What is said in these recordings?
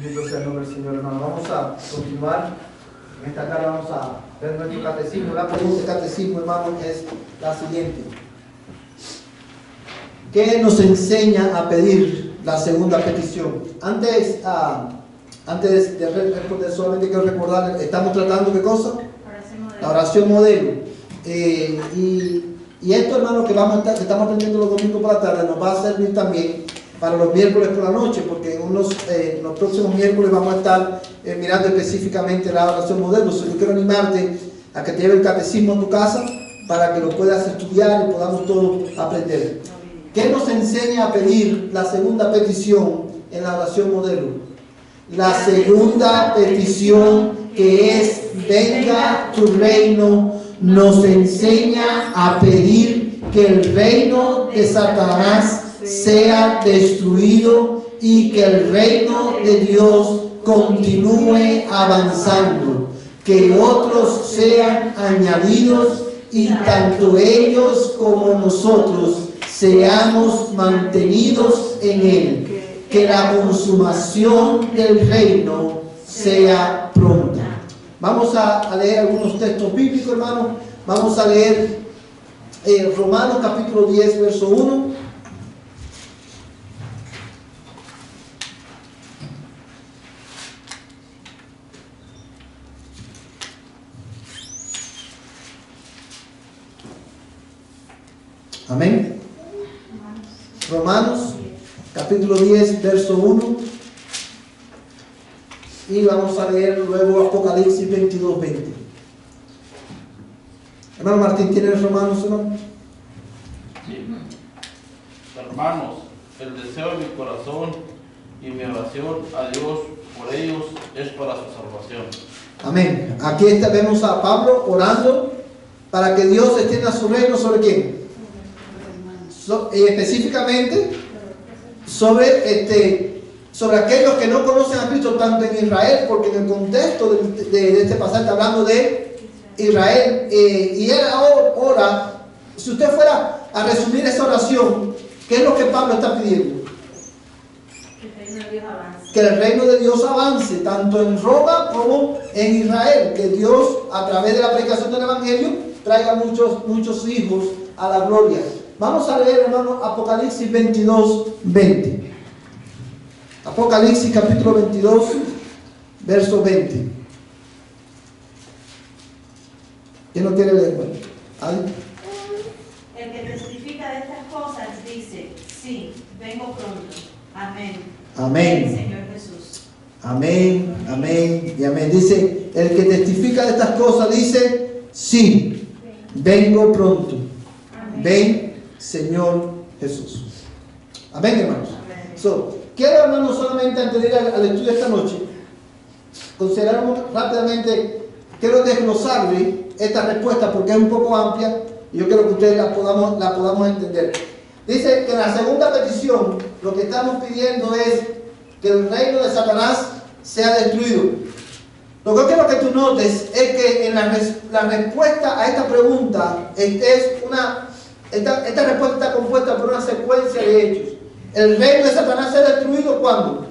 Bendito sea el nombre del Señor, hermano. Vamos a continuar. En esta tarde vamos a ver nuestro catecismo. La pregunta del catecismo, hermano, es la siguiente. ¿Qué nos enseña a pedir la segunda petición? Antes de responder, solamente quiero recordar, estamos tratando ¿qué cosa? La oración modelo. Y esto, hermano, que estamos aprendiendo los domingos por la tarde, nos va a servir también para los miércoles por la noche, porque en los próximos miércoles vamos a estar mirando específicamente la oración modelo. Yo quiero animarte a que te lleve el catecismo a tu casa para que lo puedas estudiar y podamos todos aprender. ¿Qué nos enseña a pedir la segunda petición en la oración modelo? La segunda petición, que es venga tu reino, nos enseña a pedir que el reino de Satanás sea destruido y que el reino de Dios continúe avanzando, que otros sean añadidos y tanto ellos como nosotros seamos mantenidos en él, que la consumación del reino sea pronta. Vamos a leer algunos textos bíblicos, hermanos. Vamos a leer Romanos capítulo 10, verso 1. Amén. Romanos capítulo 10, verso 1. Y vamos a leer luego Apocalipsis 22, 20. Hermano Martín, ¿tienes Romanos, hermano? Sí. Hermanos, el deseo de mi corazón y mi oración a Dios por ellos es para su salvación. Amén. Aquí vemos a Pablo orando para que Dios extienda su reino ¿sobre quién? Específicamente sobre aquellos que no conocen a Cristo, tanto en Israel, porque en el contexto de este pasaje está hablando de Israel, y él ora. Si usted fuera a resumir esa oración, ¿qué es lo que Pablo está pidiendo? Que el reino de Dios avance, tanto en Roma como en Israel, que Dios, a través de la predicación del Evangelio, traiga muchos hijos a la gloria. Vamos a leer, hermano, Apocalipsis 22, 20. Apocalipsis capítulo 22, verso 20. ¿Quién no quiere leer? ¿Alguien? El que testifica de estas cosas dice, sí, vengo pronto. Amén. Amén. Señor Jesús. Amén, amén y amén. Dice, el que testifica de estas cosas dice, sí, vengo pronto. Amén. Ven, Señor Jesús. Amén, hermanos. Quiero, hermanos, solamente antes de ir al estudio de esta noche, consideramos rápidamente, quiero desglosarle esta respuesta porque es un poco amplia y yo quiero que ustedes la podamos entender. Dice que en la segunda petición lo que estamos pidiendo es que el reino de Satanás sea destruido. Lo que quiero que tú notes es que en la respuesta a esta pregunta esta respuesta está compuesta por una secuencia de hechos. El reino de Satanás será destruido ¿cuándo?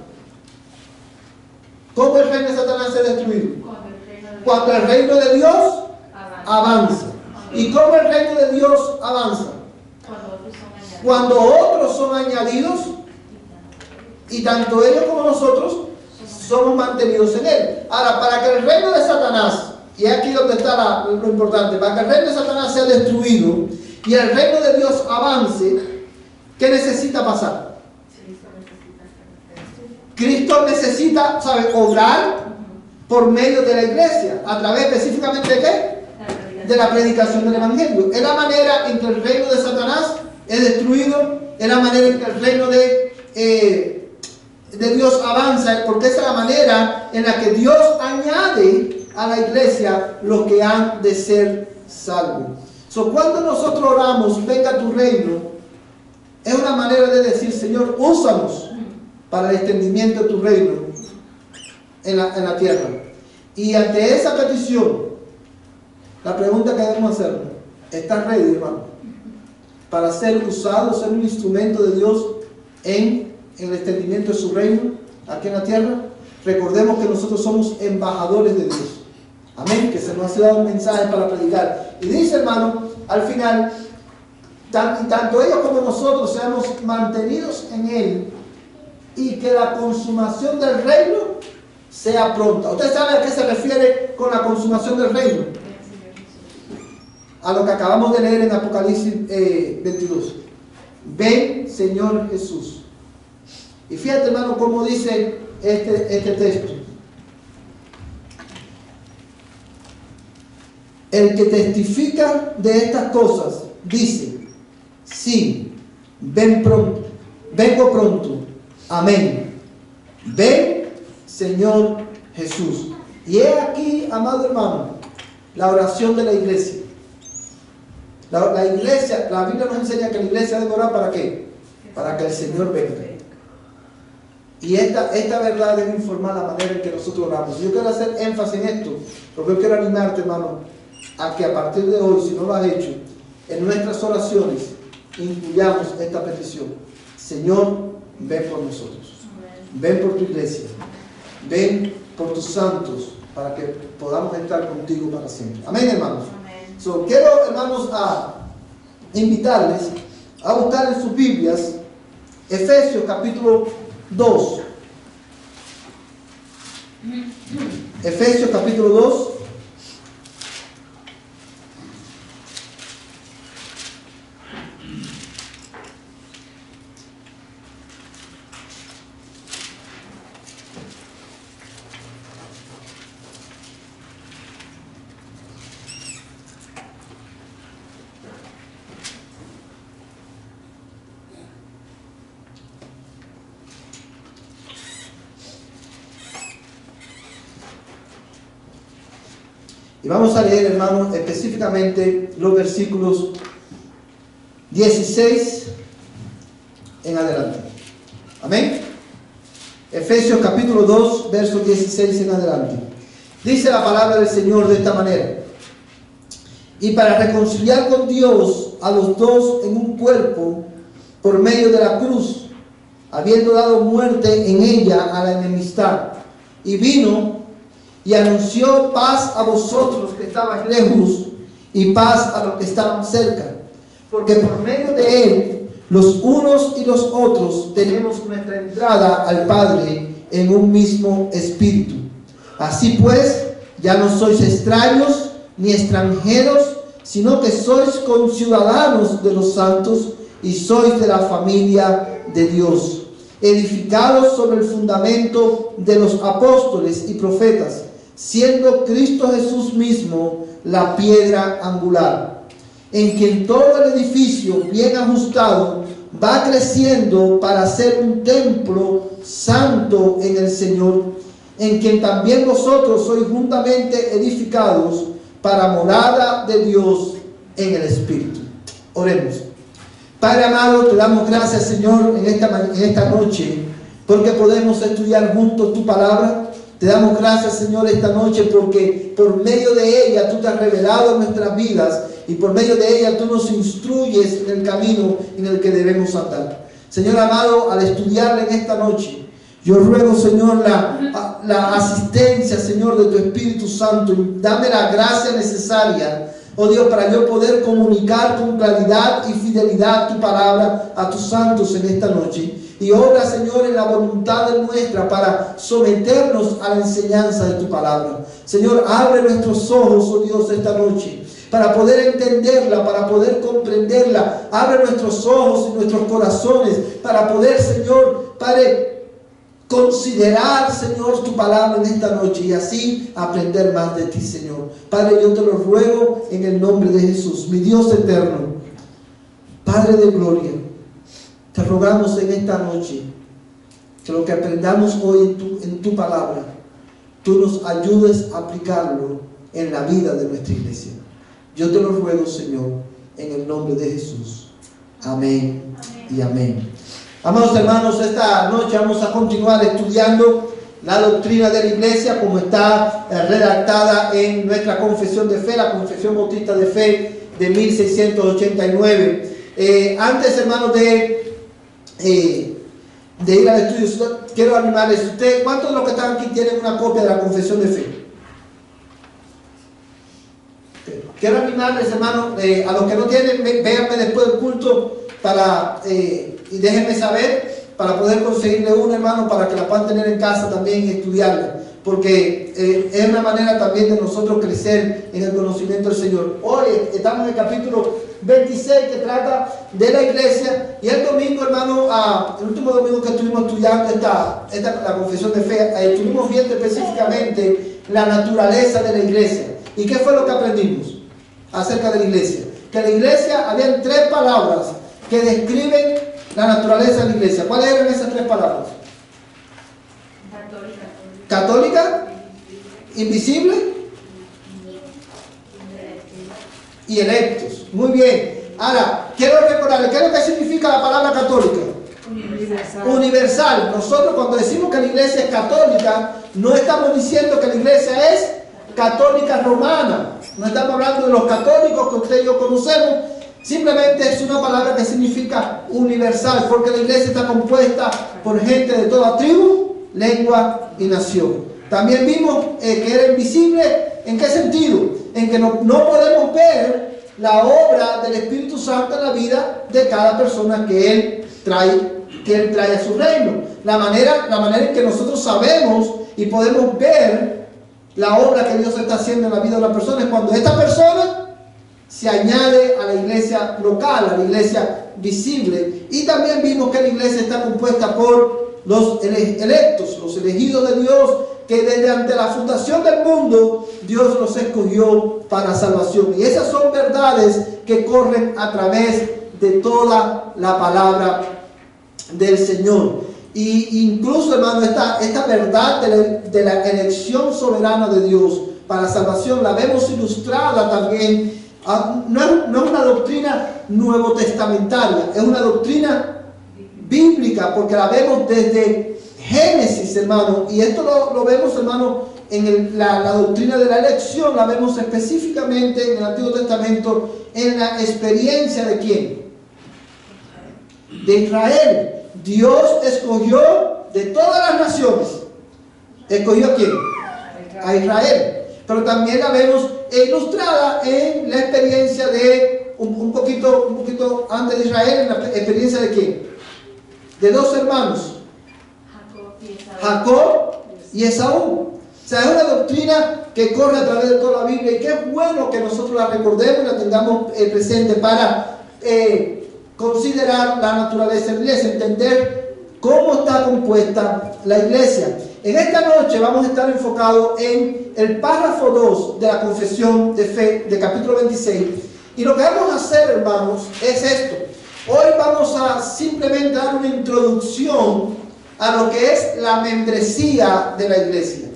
¿Cómo el reino de Satanás será destruido? Cuando el reino de Dios avanza. ¿Y cómo el reino de Dios avanza? Cuando otros son añadidos y tanto ellos como nosotros somos mantenidos en él. Ahora, para que el reino de Satanás, y es aquí donde está lo importante, para que el reino de Satanás sea destruido y el reino de Dios avance, ¿qué necesita pasar? Cristo necesita, obrar por medio de la iglesia, a través específicamente de ¿qué? De la predicación del Evangelio. Es la manera en que el reino de Satanás es destruido, es la manera en que el reino de Dios avanza, porque esa es la manera en la que Dios añade a la iglesia los que han de ser salvos. Cuando nosotros oramos, venga tu reino, es una manera de decir, Señor, úsanos para el extendimiento de tu reino en la tierra. Y ante esa petición, la pregunta que debemos hacer, ¿estás ready, hermano? Para ser usado, ser un instrumento de Dios en el extendimiento de su reino aquí en la tierra. recordemos que nosotros somos embajadores de Dios. Amén, que se nos ha dado un mensaje para predicar. Y dice, hermano, al final, tanto ellos como nosotros seamos mantenidos en Él y que la consumación del reino sea pronta. ¿Usted sabe a qué se refiere con la consumación del reino? A lo que acabamos de leer en Apocalipsis 22. Ven, Señor Jesús. Y fíjate, hermano, cómo dice este texto. El que testifica de estas cosas dice: sí, ven pronto, vengo pronto. Amén. Ven, Señor Jesús. Y he aquí, amado hermano, la oración de la iglesia. La iglesia, la Biblia nos enseña que la iglesia debe orar ¿para qué? Para que el Señor venga. Y esta verdad debe informar la manera en que nosotros oramos. Yo quiero hacer énfasis en esto, porque yo quiero animarte, hermano, a que a partir de hoy, si no lo has hecho, en nuestras oraciones incluyamos esta petición. Señor, ven por nosotros. Ven por tu iglesia. Ven por tus santos, para que podamos estar contigo para siempre. Amén, hermanos. So, quiero, hermanos, a invitarles a buscar en sus Biblias Efesios capítulo 2. Efesios capítulo 2. Y vamos a leer, hermanos, específicamente los versículos 16 en adelante. Amén. Efesios capítulo 2, versos 16 en adelante. Dice la palabra del Señor de esta manera: y para reconciliar con Dios a los dos en un cuerpo por medio de la cruz, habiendo dado muerte en ella a la enemistad, y vino y anunció paz a vosotros que estabais lejos y paz a los que estaban cerca, porque por medio de él los unos y los otros tenemos nuestra entrada al Padre en un mismo espíritu. Así pues, ya no sois extraños ni extranjeros, sino que sois conciudadanos de los santos y sois de la familia de Dios, edificados sobre el fundamento de los apóstoles y profetas, siendo Cristo Jesús mismo la piedra angular, en quien todo el edificio bien ajustado va creciendo para ser un templo santo en el Señor, en quien también vosotros sois juntamente edificados para morada de Dios en el Espíritu. Oremos. Padre amado, te damos gracias, Señor, en esta noche, porque podemos estudiar juntos tu palabra. Te damos gracias, Señor, esta noche, porque por medio de ella tú te has revelado en nuestras vidas y por medio de ella tú nos instruyes en el camino en el que debemos andar. Señor amado, al estudiarla en esta noche, yo ruego, Señor, la asistencia, Señor, de tu Espíritu Santo. Dame la gracia necesaria, oh Dios, para yo poder comunicar con claridad y fidelidad tu palabra a tus santos en esta noche. Y obra, Señor, en la voluntad de nuestra para someternos a la enseñanza de tu palabra. Señor, abre nuestros ojos, oh Dios, esta noche, para poder entenderla, para poder comprenderla. Abre nuestros ojos y nuestros corazones para poder, Señor, Padre, considerar, Señor, tu palabra en esta noche y así aprender más de ti, Señor. Padre, yo te lo ruego en el nombre de Jesús, mi Dios eterno, Padre de gloria. Te rogamos en esta noche que lo que aprendamos hoy en tu palabra, tú nos ayudes a aplicarlo en la vida de nuestra iglesia. Yo te lo ruego, Señor, en el nombre de Jesús. Amén y amén. Amados hermanos, esta noche vamos a continuar estudiando la doctrina de la iglesia como está redactada en nuestra confesión de fe, la Confesión Bautista de Fe de 1689. Antes, hermanos, de de ir al estudio, quiero animarles. ¿Cuántos de los que están aquí tienen una copia de la confesión de fe? Quiero animarles, hermano, a los que no tienen, véanme después del culto y déjenme saber para poder conseguirle una, hermano, para que la puedan tener en casa también y estudiarla, porque es una manera también de nosotros crecer en el conocimiento del Señor. Hoy estamos en el capítulo 26 que trata de la iglesia, y el domingo, hermano, el último domingo que estuvimos estudiando la confesión de fe, estuvimos viendo específicamente la naturaleza de la iglesia. ¿Y qué fue lo que aprendimos acerca de la iglesia? Que la iglesia, habían 3 palabras que describen la naturaleza de la iglesia. ¿Cuáles eran esas 3 palabras? Católica, invisible y electos. Muy bien. Ahora, quiero recordarles, ¿qué es lo que significa la palabra católica? Universal. Nosotros cuando decimos que la iglesia es católica, no estamos diciendo que la iglesia es católica romana. No estamos hablando de los católicos que usted y yo conocemos. Simplemente es una palabra que significa universal, porque la iglesia está compuesta por gente de toda tribu, lengua y nación. También vimos que era invisible. ¿En qué sentido? En que no podemos ver la obra del Espíritu Santo en la vida de cada persona que Él trae a su reino. La manera en que nosotros sabemos y podemos ver la obra que Dios está haciendo en la vida de una persona es cuando esta persona se añade a la iglesia local, a la iglesia visible. Y también vimos que la iglesia está compuesta por los electos, los elegidos de Dios, que desde ante la fundación del mundo Dios los escogió para salvación. Y esas son verdades que corren a través de toda la palabra del Señor. Y incluso, hermano, esta verdad de la elección soberana de Dios para salvación la vemos ilustrada también. No es una doctrina nuevo testamentaria, es una doctrina bíblica, porque la vemos desde Génesis, hermano. Y esto lo vemos, hermano, en la doctrina de la elección, la vemos específicamente en el Antiguo Testamento, en la experiencia de ¿quién? De Israel. Dios escogió de todas las naciones. ¿Escogió a quién? A Israel. Pero también la vemos ilustrada en la experiencia de un poquito antes de Israel, en la experiencia de ¿quién? De 2 hermanos, Jacob y Esaú. O sea, es una doctrina que corre a través de toda la Biblia, y que es bueno que nosotros la recordemos y la tengamos presente para considerar la naturaleza de la iglesia, entender cómo está compuesta la iglesia. En esta noche vamos a estar enfocados en el párrafo 2 de la confesión de fe de capítulo 26. Y lo que vamos a hacer, hermanos, es esto. Hoy vamos a simplemente dar una introducción a lo que es la membresía de la iglesia.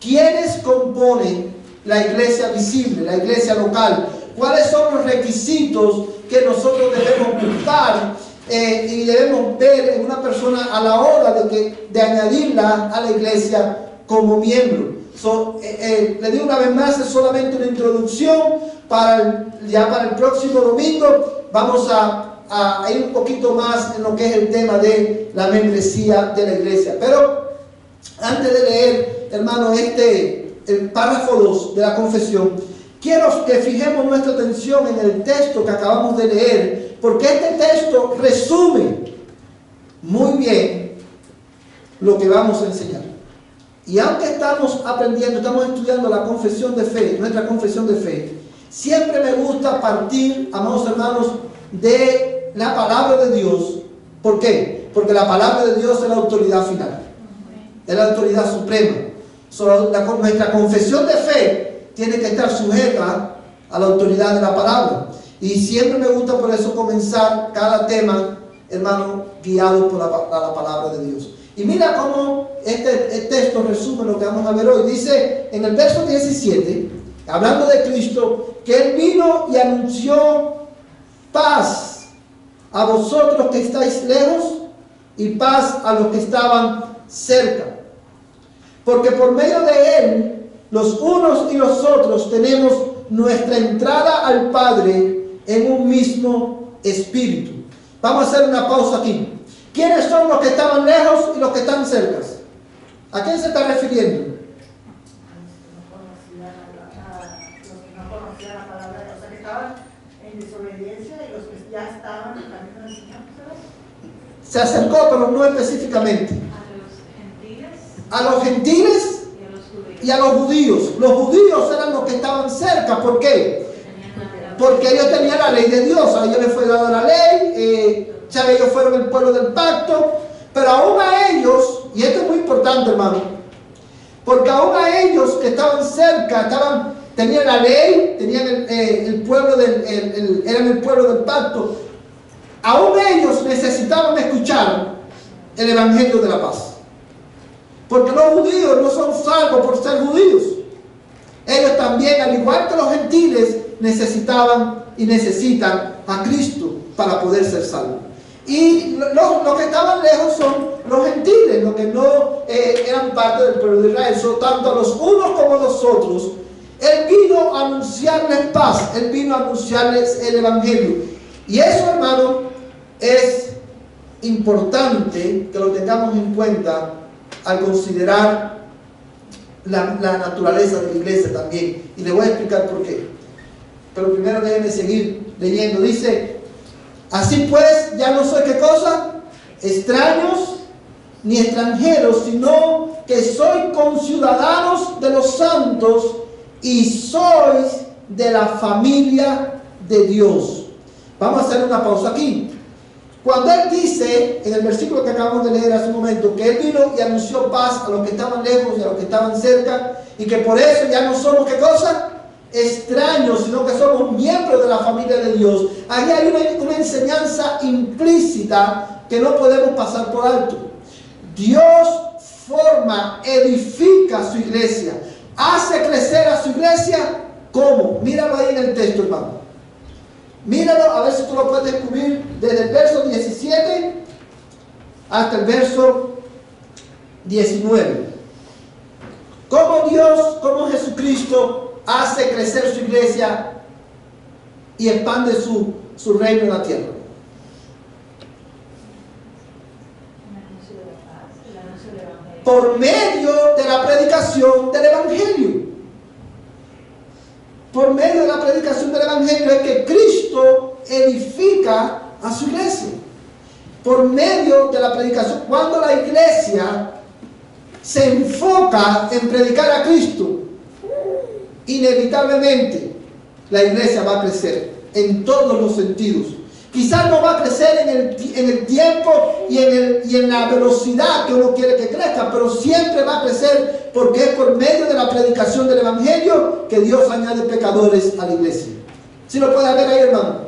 ¿Quiénes componen la iglesia visible, la iglesia local? ¿Cuáles son los requisitos que nosotros debemos buscar y debemos ver en una persona a la hora de añadirla a la iglesia como miembro? Le digo una vez más, es solamente una introducción. Para el próximo domingo vamos a ir un poquito más en lo que es el tema de la membresía de la iglesia. Pero antes de leer, hermano, el párrafo 2 de la confesión, quiero que fijemos nuestra atención en el texto que acabamos de leer, porque este texto resume muy bien lo que vamos a enseñar. Y aunque estamos estudiando la confesión de fe, nuestra confesión de fe, siempre me gusta partir, amados hermanos, de la palabra de Dios. ¿Por qué? Porque la palabra de Dios es la autoridad final, es la autoridad suprema. Nuestra confesión de fe tiene que estar sujeta a la autoridad de la palabra. Y siempre me gusta por eso comenzar cada tema, hermano, guiado por la palabra de Dios. Y mira cómo este texto resume lo que vamos a ver hoy. Dice en el verso 17, hablando de Cristo, que Él vino y anunció paz a vosotros que estáis lejos y paz a los que estaban cerca. Porque por medio de Él, los unos y los otros tenemos nuestra entrada al Padre en un mismo espíritu. Vamos a hacer una pausa aquí. ¿Quiénes son los que estaban lejos y los que están cerca? ¿A quién se está refiriendo? Los que no conocían la palabra de Dios, o sea, que estaban en desobediencia y los que ya estaban en el camino del Señor, ¿sabes? Se acercó, pero no específicamente. A los gentiles A los gentiles y a los judíos. y a los judíos. Los judíos eran los que estaban cerca. ¿Por qué? Tenían la- Porque ellos tenían la ley de Dios. A ellos les fue dada la ley. Ya ellos fueron el pueblo del pacto. Pero aún a ellos, y esto es muy importante, hermano, porque aún a ellos que estaban cerca, tenían la ley, tenían el pueblo eran el pueblo del pacto, aún ellos necesitaban escuchar el evangelio de la paz. Porque los judíos no son salvos por ser judíos. Ellos también, al igual que los gentiles, necesitaban y necesitan a Cristo para poder ser salvos. Y los que estaban lejos son los gentiles, los que no eran parte del pueblo de Israel. Son tanto los unos como los otros. Él vino a anunciarles paz, Él vino a anunciarles el evangelio. Y eso, hermano, es importante que lo tengamos en cuenta al considerar la naturaleza de la iglesia también. Y le voy a explicar por qué. Pero primero déjenme seguir leyendo. Dice: así pues, ya no soy ¿qué cosa? Extraños ni extranjeros, sino que soy conciudadanos de los santos y sois de la familia de Dios. Vamos a hacer una pausa aquí. Cuando él dice, en el versículo que acabamos de leer hace un momento, que él vino y anunció paz a los que estaban lejos y a los que estaban cerca, y que por eso ya no somos ¿qué cosa? Extraños, sino que somos miembros de la familia de Dios. Ahí hay una enseñanza implícita que no podemos pasar por alto. Dios forma, edifica su iglesia, hace crecer a su iglesia. ¿Cómo? Míralo ahí en el texto, hermano. Míralo, a ver si tú lo puedes descubrir desde el verso 17 hasta el verso 19. ¿Cómo Dios, cómo Jesucristo hace crecer su iglesia y expande su reino en la tierra? El anuncio del evangelio. Por medio de la predicación del evangelio. Por medio de la predicación del evangelio es que Cristo edifica a su iglesia. Por medio de la predicación, cuando la iglesia se enfoca en predicar a Cristo, inevitablemente la iglesia va a crecer en todos los sentidos. Quizás no va a crecer en el tiempo y en la velocidad que uno quiere que crezca, pero siempre va a crecer porque es por medio de la predicación del evangelio que Dios añade pecadores a la iglesia. ¿Sí lo puede ver ahí, hermano?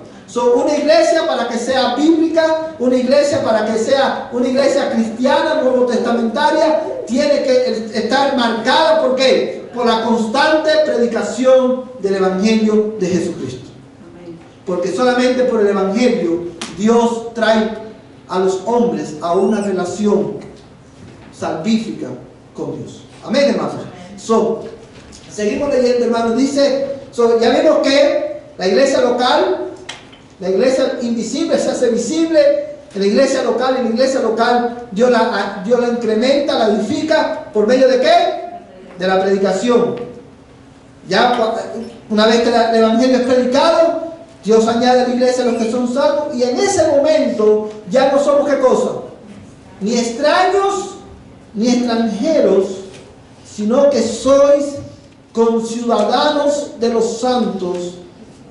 Una iglesia para que sea bíblica, una iglesia para que sea una iglesia cristiana, nuevo testamentaria, tiene que estar marcada ¿por qué? Por la constante predicación del evangelio de Jesucristo. Porque solamente por el evangelio Dios trae a los hombres a una relación salvífica con Dios. Amén, hermanos. Seguimos leyendo, hermanos. Dice, ya vimos que la iglesia local, la iglesia invisible se hace visible. En la iglesia local Dios la incrementa, la edifica. ¿Por medio de qué? De la predicación. Ya una vez que el evangelio es predicado, Dios añade a la iglesia a los que son salvos, y en ese momento ya no somos ¿qué cosa? Ni extraños ni extranjeros, sino que sois conciudadanos de los santos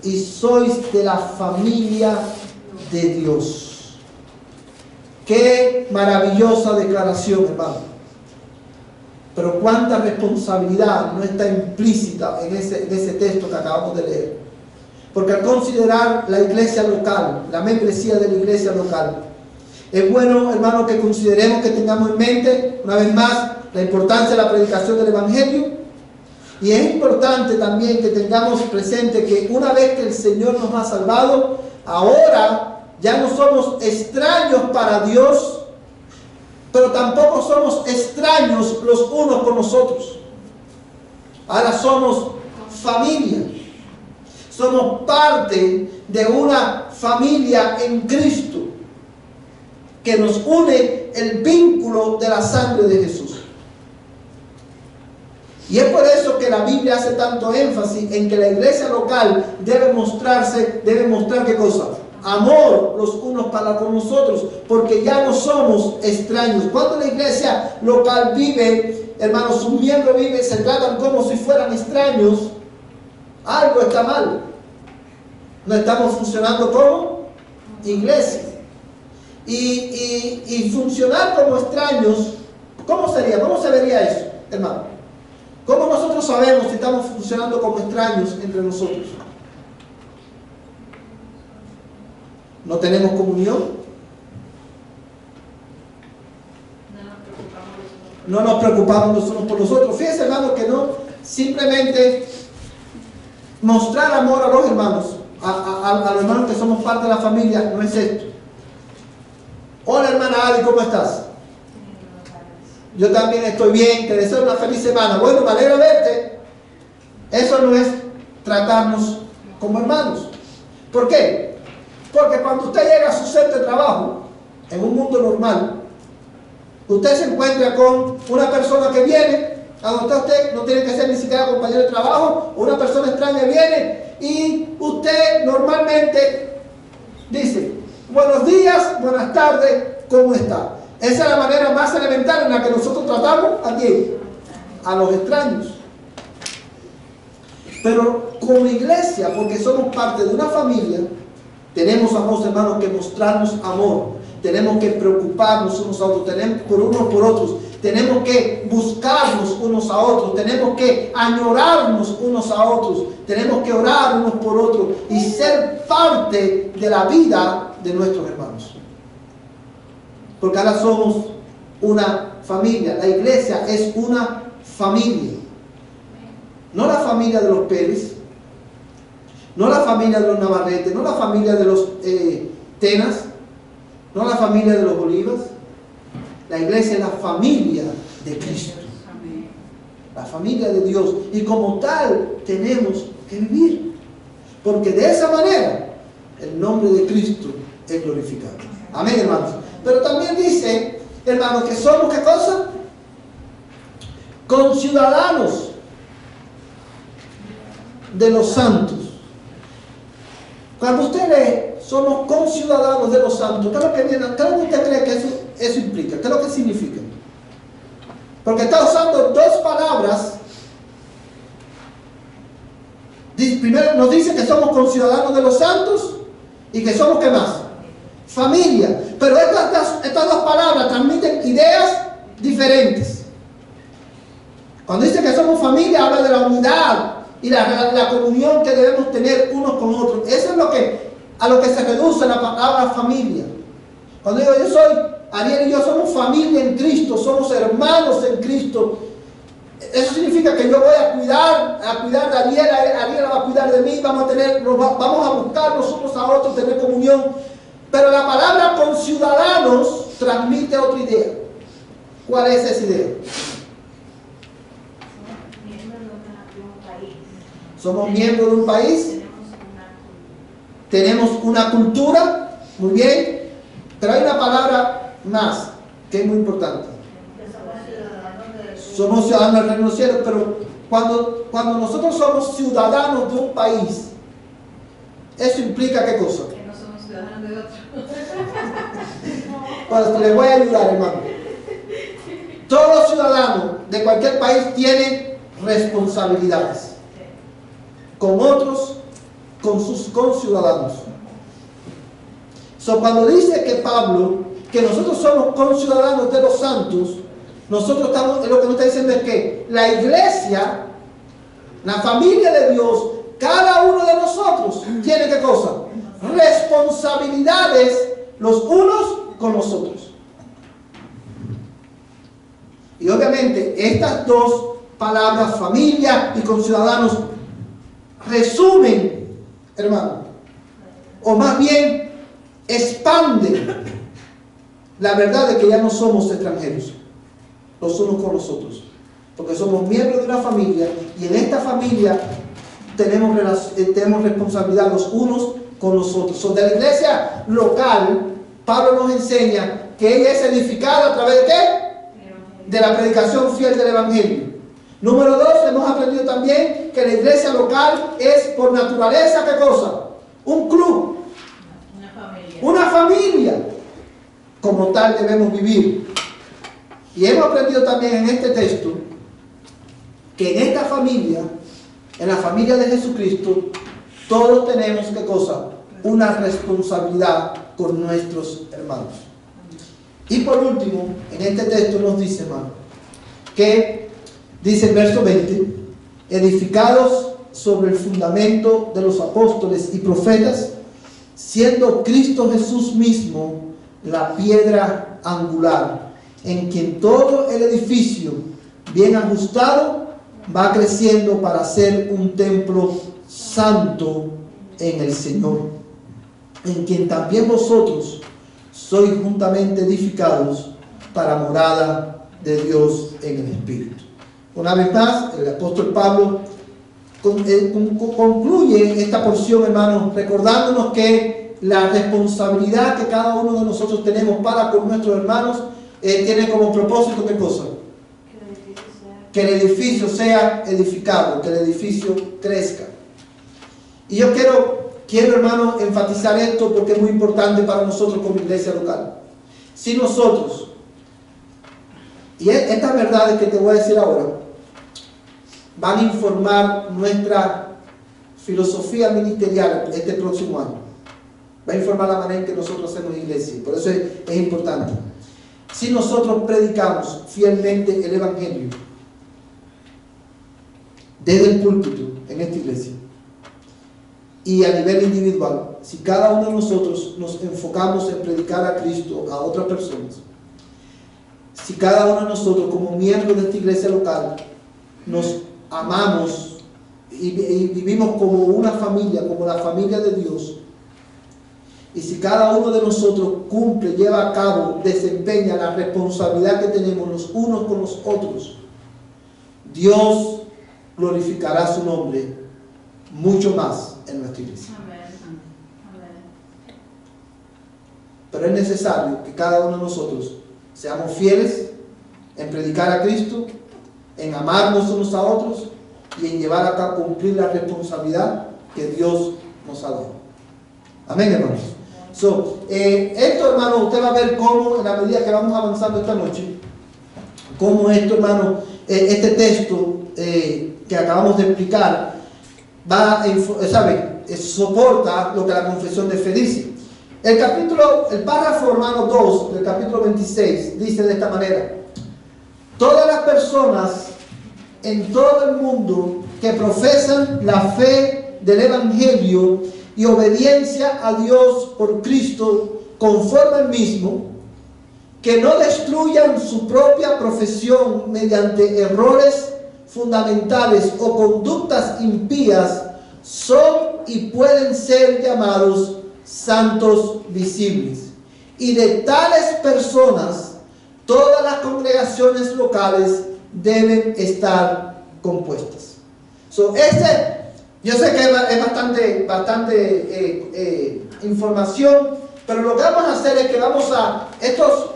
y sois de la familia de Dios. Qué maravillosa declaración, hermano. Pero cuánta responsabilidad no está implícita en ese texto que acabamos de leer. Porque al considerar la iglesia local, la membresía de la iglesia local, es bueno, hermano, que consideremos, que tengamos en mente, una vez más, la importancia de la predicación del evangelio. Y es importante también que tengamos presente que una vez que el Señor nos ha salvado, ahora ya no somos extraños para Dios, pero tampoco somos extraños los unos con los otros. Ahora somos familia. Somos parte de una familia en Cristo que nos une el vínculo de la sangre de Jesús. Y es por eso que la Biblia hace tanto énfasis en que la iglesia local debe mostrar ¿qué cosa? Amor los unos para con nosotros, porque ya no somos extraños. Cuando la iglesia local vive, hermanos, sus miembros viven, se tratan como si fueran extraños, algo está mal. No estamos funcionando como iglesia. Y funcionar como extraños, ¿cómo sería? ¿Cómo se vería eso, hermano? ¿Cómo nosotros sabemos si estamos funcionando como extraños entre nosotros? ¿No tenemos comunión? No nos preocupamos los unos por los otros. Fíjense, hermanos, que no simplemente mostrar amor a los hermanos, a los hermanos que somos parte de la familia, no es esto. Hola, hermana Ali, ¿cómo estás? Yo también estoy bien, te deseo una feliz semana. Bueno, me alegra verte. Eso no es tratarnos como hermanos. ¿Por qué? Porque cuando usted llega a su centro de trabajo, en un mundo normal, usted se encuentra con una persona que viene, a donde usted no tiene que ser ni siquiera compañero de trabajo, o una persona extraña viene, y usted normalmente dice, buenos días, buenas tardes, ¿cómo está? Esa es la manera más elemental en la que nosotros tratamos ¿a quién? A los extraños. Pero como iglesia, porque somos parte de una familia, tenemos, amados hermanos, que mostrarnos amor. Tenemos que preocuparnos unos a otros, tenemos por unos por otros. Tenemos que buscarnos unos a otros. Tenemos que añorarnos unos a otros. Tenemos que orar unos por otros y ser parte de la vida de nuestros hermanos. Porque ahora somos una familia. La iglesia es una familia. No la familia de los Pérez, no la familia de los Navarrete, no la familia de los Tenas, no la familia de los Olivas. La iglesia es la familia de Cristo, la familia de Dios, y como tal tenemos que vivir, porque de esa manera el nombre de Cristo es glorificado. Amén, hermanos. Pero también dice, hermanos, que somos, ¿qué cosa? Conciudadanos de los santos. Cuando usted lee, somos conciudadanos de los santos, ¿qué es lo que usted cree que eso implica? ¿Qué es lo que significa? Porque está usando dos palabras. Primero nos dice que somos conciudadanos de los santos y que somos, ¿qué más? Familia. Pero estas dos palabras transmiten ideas diferentes. Cuando dice que somos familia, habla de la unidad y la comunión que debemos tener unos con otros. Eso es a lo que se reduce la palabra familia. Cuando digo yo soy, Ariel y yo somos familia en Cristo, somos hermanos en Cristo, eso significa que yo voy a cuidar de Ariel, Ariel va a cuidar de mí, vamos a buscarnos unos a otros, tener comunión. Pero la palabra conciudadanos transmite otra idea. ¿Cuál es esa idea? Somos miembros de un país, tenemos una cultura, muy bien, pero hay una palabra más que es muy importante. Somos ciudadanos del reino de los cielos, pero cuando nosotros somos ciudadanos de un país, ¿eso implica qué cosa? Que no somos ciudadanos de otro. Bueno, les voy a ayudar, hermano. Todos ciudadanos de cualquier país tienen responsabilidades con otros, con sus conciudadanos. Cuando dice que Pablo, que nosotros somos conciudadanos de los santos, nosotros estamos, lo que nos está diciendo es que la iglesia, la familia de Dios, cada uno de nosotros tiene ¿qué cosa? Responsabilidades los unos con los otros. Y obviamente estas dos palabras, familia y conciudadanos, resumen, hermano, o más bien expanden la verdad de que ya no somos extranjeros los unos con los otros, porque somos miembros de una familia, y en esta familia tenemos responsabilidad los unos con los otros. De la iglesia local, Pablo nos enseña que ella es edificada a través de ¿qué? De la predicación fiel del Evangelio. Número 2, hemos aprendido también que la iglesia local es por naturaleza, ¿qué cosa? Un club, Una familia. una familia. Como tal debemos vivir. Y hemos aprendido también en este texto que en esta familia, en la familia de Jesucristo, todos tenemos, ¿qué cosa? Una responsabilidad con nuestros hermanos. Y por último, en este texto nos dice, hermano, que dice el verso 20, edificados sobre el fundamento de los apóstoles y profetas, siendo Cristo Jesús mismo la piedra angular, en quien todo el edificio bien ajustado va creciendo para ser un templo santo en el Señor, en quien también vosotros sois juntamente edificados para morada de Dios en el Espíritu. Una vez más, el apóstol Pablo concluye esta porción, hermanos, recordándonos que la responsabilidad que cada uno de nosotros tenemos para con nuestros hermanos tiene como propósito, ¿qué cosa? Que el edificio sea edificado, que el edificio crezca. Y yo quiero, hermanos, enfatizar esto porque es muy importante para nosotros como iglesia local. Si nosotros, y estas verdades que te voy a decir ahora, van a informar nuestra filosofía ministerial este próximo año. Va a informar la manera en que nosotros hacemos iglesia. Por eso es importante. Si nosotros predicamos fielmente el Evangelio desde el púlpito en esta iglesia y a nivel individual, si cada uno de nosotros nos enfocamos en predicar a Cristo a otras personas, si cada uno de nosotros como miembros de esta iglesia local nos amamos y vivimos como una familia, como la familia de Dios, y si cada uno de nosotros cumple, lleva a cabo, desempeña la responsabilidad que tenemos los unos con los otros, Dios glorificará su nombre mucho más en nuestra iglesia. Amén. Amén. Pero es necesario que cada uno de nosotros seamos fieles en predicar a Cristo, en amarnos unos a otros y en llevar a cabo, cumplir la responsabilidad que Dios nos ha dado. Amén, hermanos. Esto, hermano, usted va a ver cómo en la medida que vamos avanzando esta noche, cómo esto, hermano, este texto que acabamos de explicar soporta lo que la confesión de fe dice. El párrafo, hermano, 2 del capítulo 26 dice de esta manera: todas las personas en todo el mundo que profesan la fe del Evangelio y obediencia a Dios por Cristo conforme al mismo, que no destruyan su propia profesión mediante errores fundamentales o conductas impías, son y pueden ser llamados santos visibles. Y de tales personas, todas las congregaciones locales deben estar compuestas. Yo sé que es bastante información, pero lo que vamos a hacer es que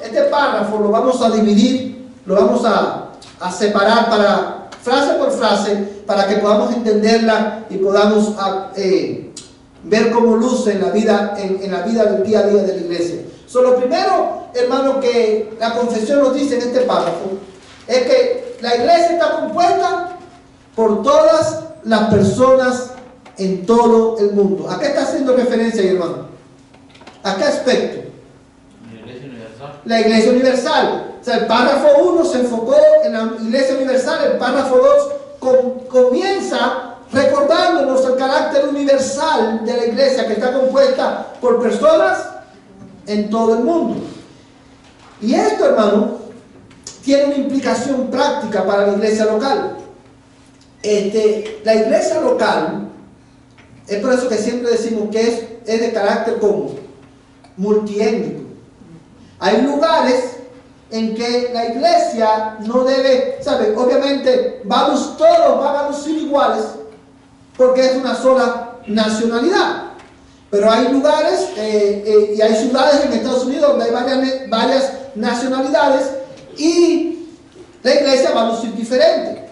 este párrafo lo vamos a dividir, lo vamos a separar frase por frase, para que podamos entenderla y podamos ver cómo luce en la vida del día a día de la iglesia. Lo primero, hermano, que la confesión nos dice en este párrafo, es que la iglesia está compuesta por todas las personas en todo el mundo. ¿A qué está haciendo referencia, hermano? ¿A qué aspecto? La iglesia universal. La iglesia universal. O sea, el párrafo 1 se enfocó en la iglesia universal, el párrafo 2 comienza recordándonos el carácter universal de la iglesia, que está compuesta por personas en todo el mundo. Y esto, hermano, tiene una implicación práctica para la iglesia local. La iglesia local, es por eso que siempre decimos que es de carácter como multiétnico. Hay lugares en que la iglesia no debe, ¿sabe? Obviamente todos van a lucir iguales porque es una sola nacionalidad. Pero hay lugares y hay ciudades en Estados Unidos donde hay varias nacionalidades y la iglesia va a lucir diferente.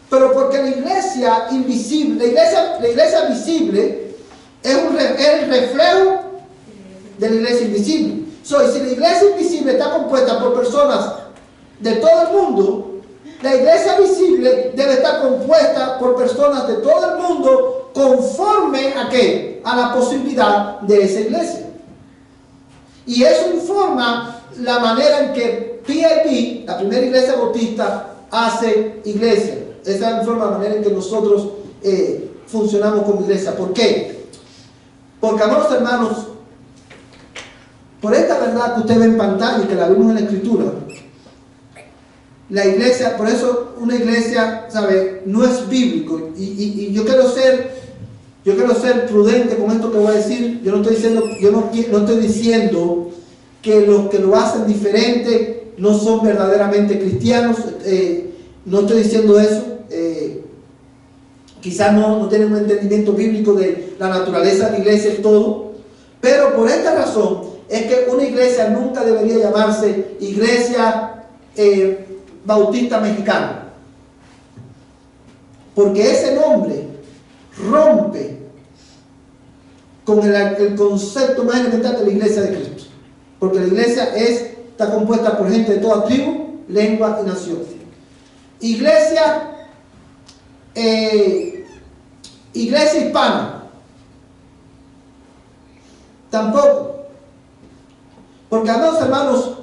Pero porque la iglesia invisible, la iglesia visible es el reflejo de la iglesia invisible. Y si la iglesia invisible está compuesta por personas de todo el mundo, la iglesia visible debe estar compuesta por personas de todo el mundo conforme a ¿qué? A la posibilidad de esa iglesia. Y eso informa la manera en que PIB, la primera iglesia bautista, hace iglesia. Esa informa la manera en que nosotros funcionamos como iglesia. ¿Por qué? Porque, amados hermanos, por esta verdad que usted ve en pantalla y que la vimos en la Escritura, la iglesia, por eso una iglesia, ¿sabe? No es bíblico. Y yo quiero ser prudente con esto que voy a decir. Yo no estoy diciendo que los que lo hacen diferente no son verdaderamente cristianos. No estoy diciendo eso. Quizás no tienen un entendimiento bíblico de la naturaleza de la iglesia y todo. Pero por esta razón es que una iglesia nunca debería llamarse iglesia bautista mexicana, porque ese nombre rompe con el concepto más elemental de la iglesia de Cristo, porque la iglesia está compuesta por gente de toda tribu, lengua y nación. Iglesia hispana tampoco, porque, amados hermanos,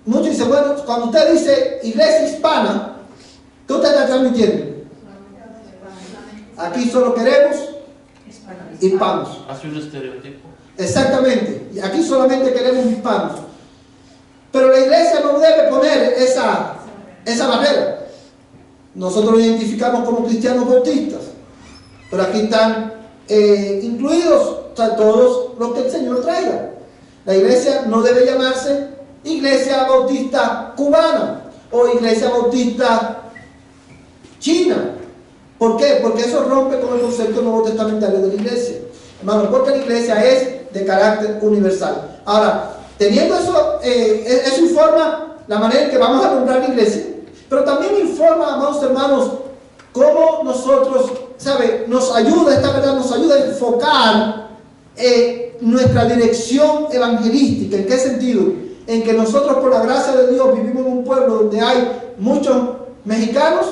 muchos dicen, bueno, cuando usted dice iglesia hispana, ¿qué usted está transmitiendo? Aquí solo queremos hispanos. Hace un estereotipo. Exactamente, y aquí solamente queremos hispanos. Pero la iglesia no debe poner esa barrera. Nosotros nos identificamos como cristianos bautistas, pero aquí están incluidos todos los que el Señor traiga. La iglesia no debe llamarse iglesia bautista cubana o iglesia bautista china. ¿Por qué? Porque eso rompe con el concepto nuevo testamentario de la iglesia, hermano, porque la iglesia es de carácter universal. Ahora, teniendo eso informa la manera en que vamos a nombrar la iglesia, pero también informa, amados hermanos, cómo nosotros, ¿sabe? Esta verdad nos ayuda a enfocar nuestra dirección evangelística. ¿En qué sentido? En que nosotros, por la gracia de Dios, vivimos en un pueblo donde hay muchos mexicanos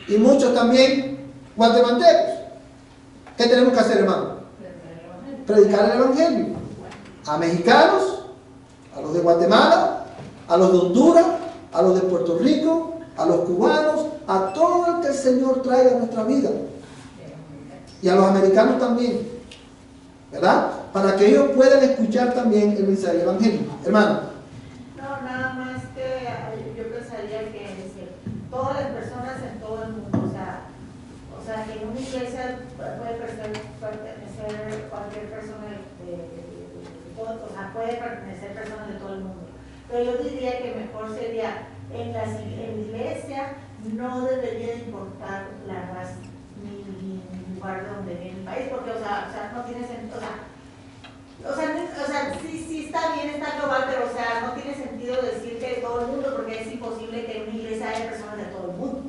y muchos también guatemaltecos. ¿Qué tenemos que hacer, hermano? Predicar el evangelio a mexicanos, a los de Guatemala, a los de Honduras, a los de Puerto Rico, a los cubanos, a todo el que el Señor traiga a nuestra vida, y a los americanos también, ¿verdad? Para que ellos puedan escuchar también el mensaje del evangelio, hermano. No, nada más que yo pensaría que todas las personas en todo el mundo, o sea, que en una iglesia puede pertenecer cualquier persona de todo, o sea, puede pertenecer personas de todo el mundo. Pero yo diría que mejor sería, en la iglesia no debería importar la raza ni el lugar de donde viene el país, porque, o sea, no tiene sentido, sí está bien, está global, pero, o sea, no tiene sentido decir que todo el mundo, porque es imposible que en una iglesia haya personas de todo el mundo.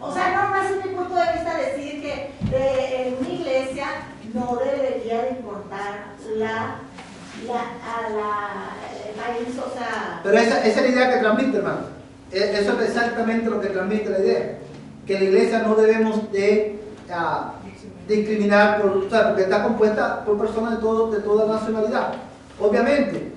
O sea, no más es mi punto de vista decir que en una iglesia no debería de importar el país, o sea... Pero esa es la idea que transmite, hermano. Eso es exactamente lo que transmite la idea. Que la iglesia no debemos de discriminar, porque está compuesta por personas de toda nacionalidad. Obviamente,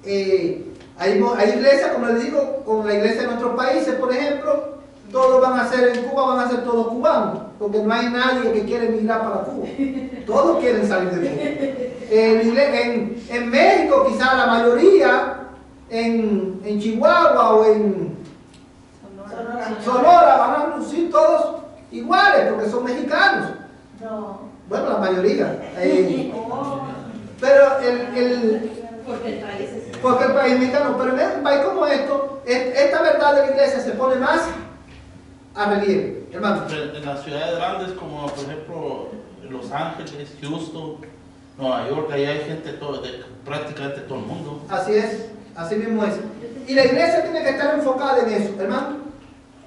hay iglesias, como les digo, como la iglesia de nuestros países, por ejemplo, todos van a ser en Cuba, van a ser todos cubanos, porque no hay nadie que quiera emigrar para Cuba. Todos quieren salir de Cuba. En México, quizás la mayoría, en Chihuahua o en Sonora van a lucir todos iguales, porque son mexicanos. No. Bueno, la mayoría. Pero porque el país mexicano, pero en un país como esto, esta verdad de la iglesia se pone más a relieve, hermano. En las ciudades grandes, como por ejemplo Los Ángeles, Houston, Nueva York, ahí hay gente de prácticamente todo el mundo. Así es, así mismo es. Y la iglesia tiene que estar enfocada en eso, hermano.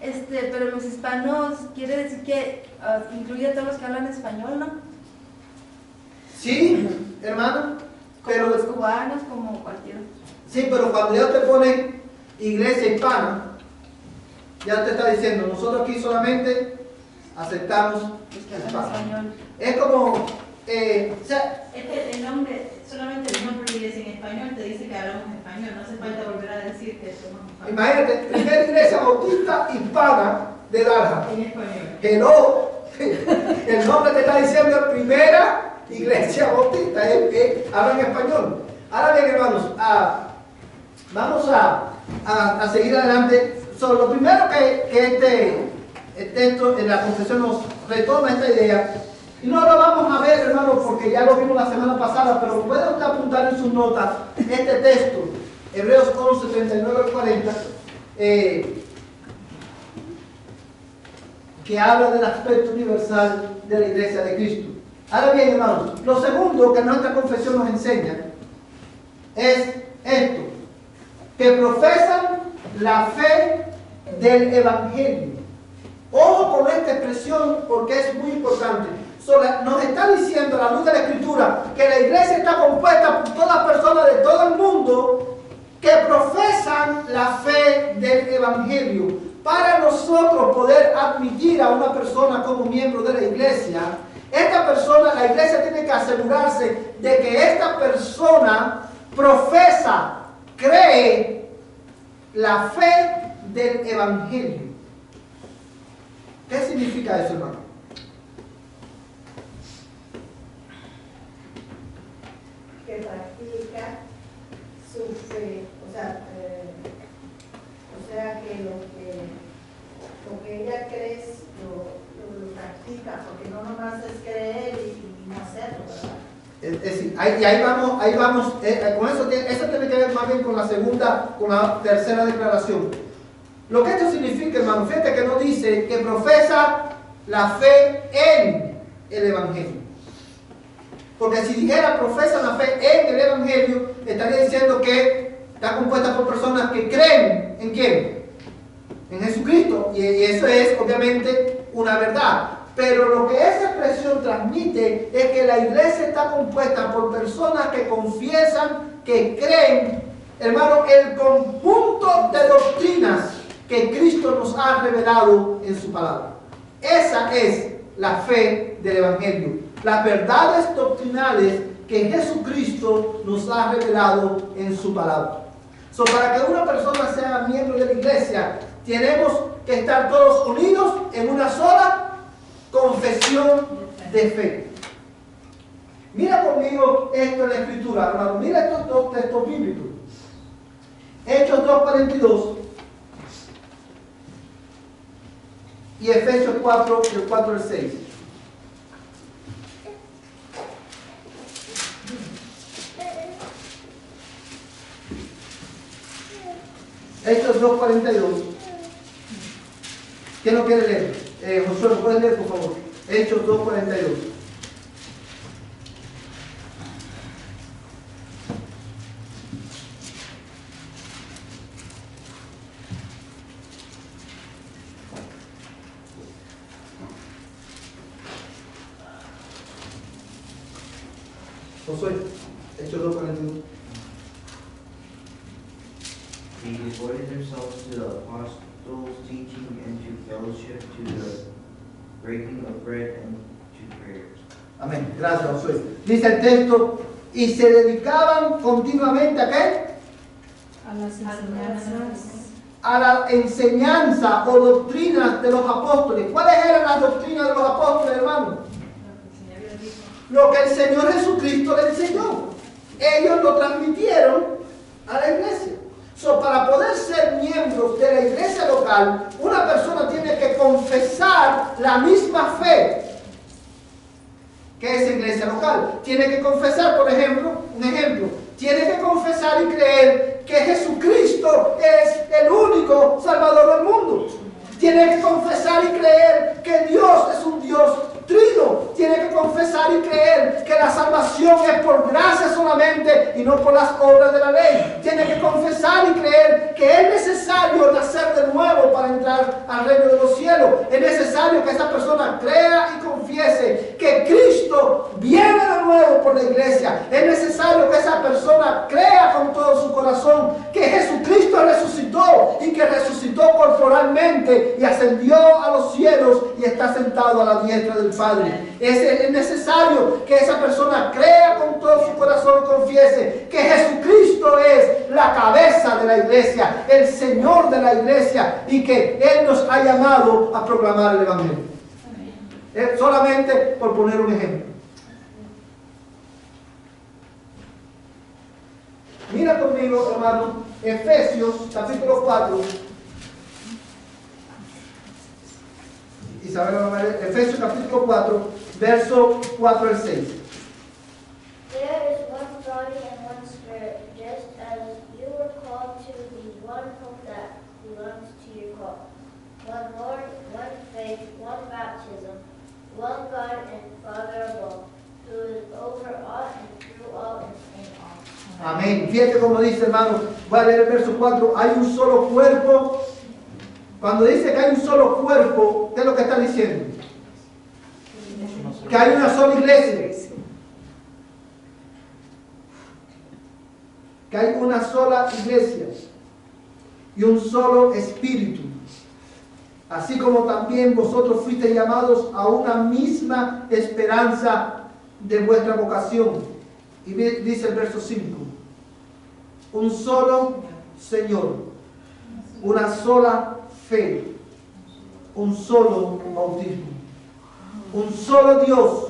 Pero los hispanos quiere decir que incluye a todos los que hablan español, ¿no? Sí, hermano. Como Pero, los cubanos, como cualquiera. sí, pero cuando Dios te pone iglesia hispana, ya te está diciendo, nosotros aquí solamente aceptamos Los que hablan hispano. español. Es como, o sea, Es que el nombre, solamente el nombre de iglesia en español te dice que hablamos español, no hace falta volver a decir que somos hispanos. imagínate, primera iglesia bautista hispana de Dallas. En español. Hello, el nombre te está diciendo primera iglesia bautista, habla en español. Ahora bien, hermanos, vamos a seguir adelante. Lo primero que el texto en la confesión nos retoma esta idea, y no lo vamos a ver, hermanos, porque ya lo vimos la semana pasada, pero puede usted apuntar en sus notas este texto, Hebreos 11, 39 al 40, que habla del aspecto universal de la iglesia de Cristo. Ahora bien, hermanos, lo segundo que nuestra confesión nos enseña es esto, que profesan la fe del Evangelio. Ojo con esta expresión porque es muy importante. Nos está diciendo a la luz de la Escritura que la iglesia está compuesta por todas las personas de todo el mundo que profesan la fe del Evangelio. Para nosotros poder admitir a una persona como miembro de la iglesia, esta persona, la iglesia tiene que asegurarse de que esta persona profesa, cree la fe del Evangelio. ¿Qué significa eso, hermano? Que practica su fe, o sea que lo que ella cree lo practica, porque no nomás es creer y no hacerlo, ¿verdad? Es decir, ahí vamos, con eso tiene que ver más bien con la tercera declaración. Lo que esto significa, hermano, fíjate que no dice que profesa la fe en el Evangelio. Porque si dijera profesa la fe en el Evangelio, estaría diciendo que está compuesta por personas que creen ¿en quién? En Jesucristo. Y eso es obviamente una verdad. Pero lo que esa expresión transmite es que la iglesia está compuesta por personas que confiesan, que creen, hermano, el conjunto de doctrinas que Cristo nos ha revelado en su palabra. Esa es la fe del Evangelio. Las verdades doctrinales que Jesucristo nos ha revelado en su palabra. Para que una persona sea miembro de la iglesia, tenemos que estar todos unidos en una sola confesión de fe. Mira conmigo esto en la Escritura, hermano. Mira estos dos textos bíblicos. Hechos 2:42 y Efesios 4, del 4 al 6. Hechos 2:42. ¿Quién lo quiere leer? Josué, ¿lo puedes leer, por favor? Hechos 2:42. Josué, Hechos 2:42. They devoted themselves to the apostles' teaching and to fellowship, to the breaking of bread and to prayers. Amén. Gracias, Josué. Dice el texto, y se dedicaban continuamente ¿a qué? A las enseñanzas. A la enseñanza o doctrinas de los apóstoles. ¿Cuáles eran las doctrinas de los apóstoles, hermano? Lo que el Señor Jesucristo le enseñó. Ellos lo transmitieron a la iglesia. Para poder ser miembros de la iglesia local, una persona tiene que confesar la misma fe que esa iglesia local. Tiene que confesar, por ejemplo, tiene que confesar y creer que Jesucristo es el único Salvador del mundo. Tiene que confesar y creer que Dios es un Dios trino. Tiene que confesar y creer que la salvación es por gracia solamente y no por las obras de la ley. Tiene que confesar y creer que es necesario nacer de nuevo para entrar al reino de los cielos. Es necesario que esa persona crea y confiese que Cristo viene de nuevo por la iglesia. Es necesario que esa persona crea con todo su corazón que Jesucristo resucitó y que resucitó corporalmente y ascendió a los cielos y está sentado a la diestra del Padre. Es necesario que esa persona crea con todo su corazón y confiese que Jesucristo es la cabeza de la iglesia, el Señor de la iglesia, y que Él nos ha llamado a proclamar el Evangelio. Solamente por poner un ejemplo. Mira conmigo, hermano, Efesios capítulo 4. Efesios capítulo 4, verso 4 al 6. There is one body and one spirit, just as you were called to the one hope that belongs to your call. One Lord, one faith, one baptism, one God and Father of all, who is over all and through all and in all. Amén. Fíjate como dice, hermano, voy a leer el verso 4. Hay un solo cuerpo. Cuando dice que hay un solo cuerpo, ¿qué es lo que está diciendo? Que hay una sola iglesia. Que hay una sola iglesia y un solo espíritu. Así como también vosotros fuisteis llamados a una misma esperanza de vuestra vocación. Y dice el verso 5. Un solo Señor, una sola fe, un solo bautismo, un solo Dios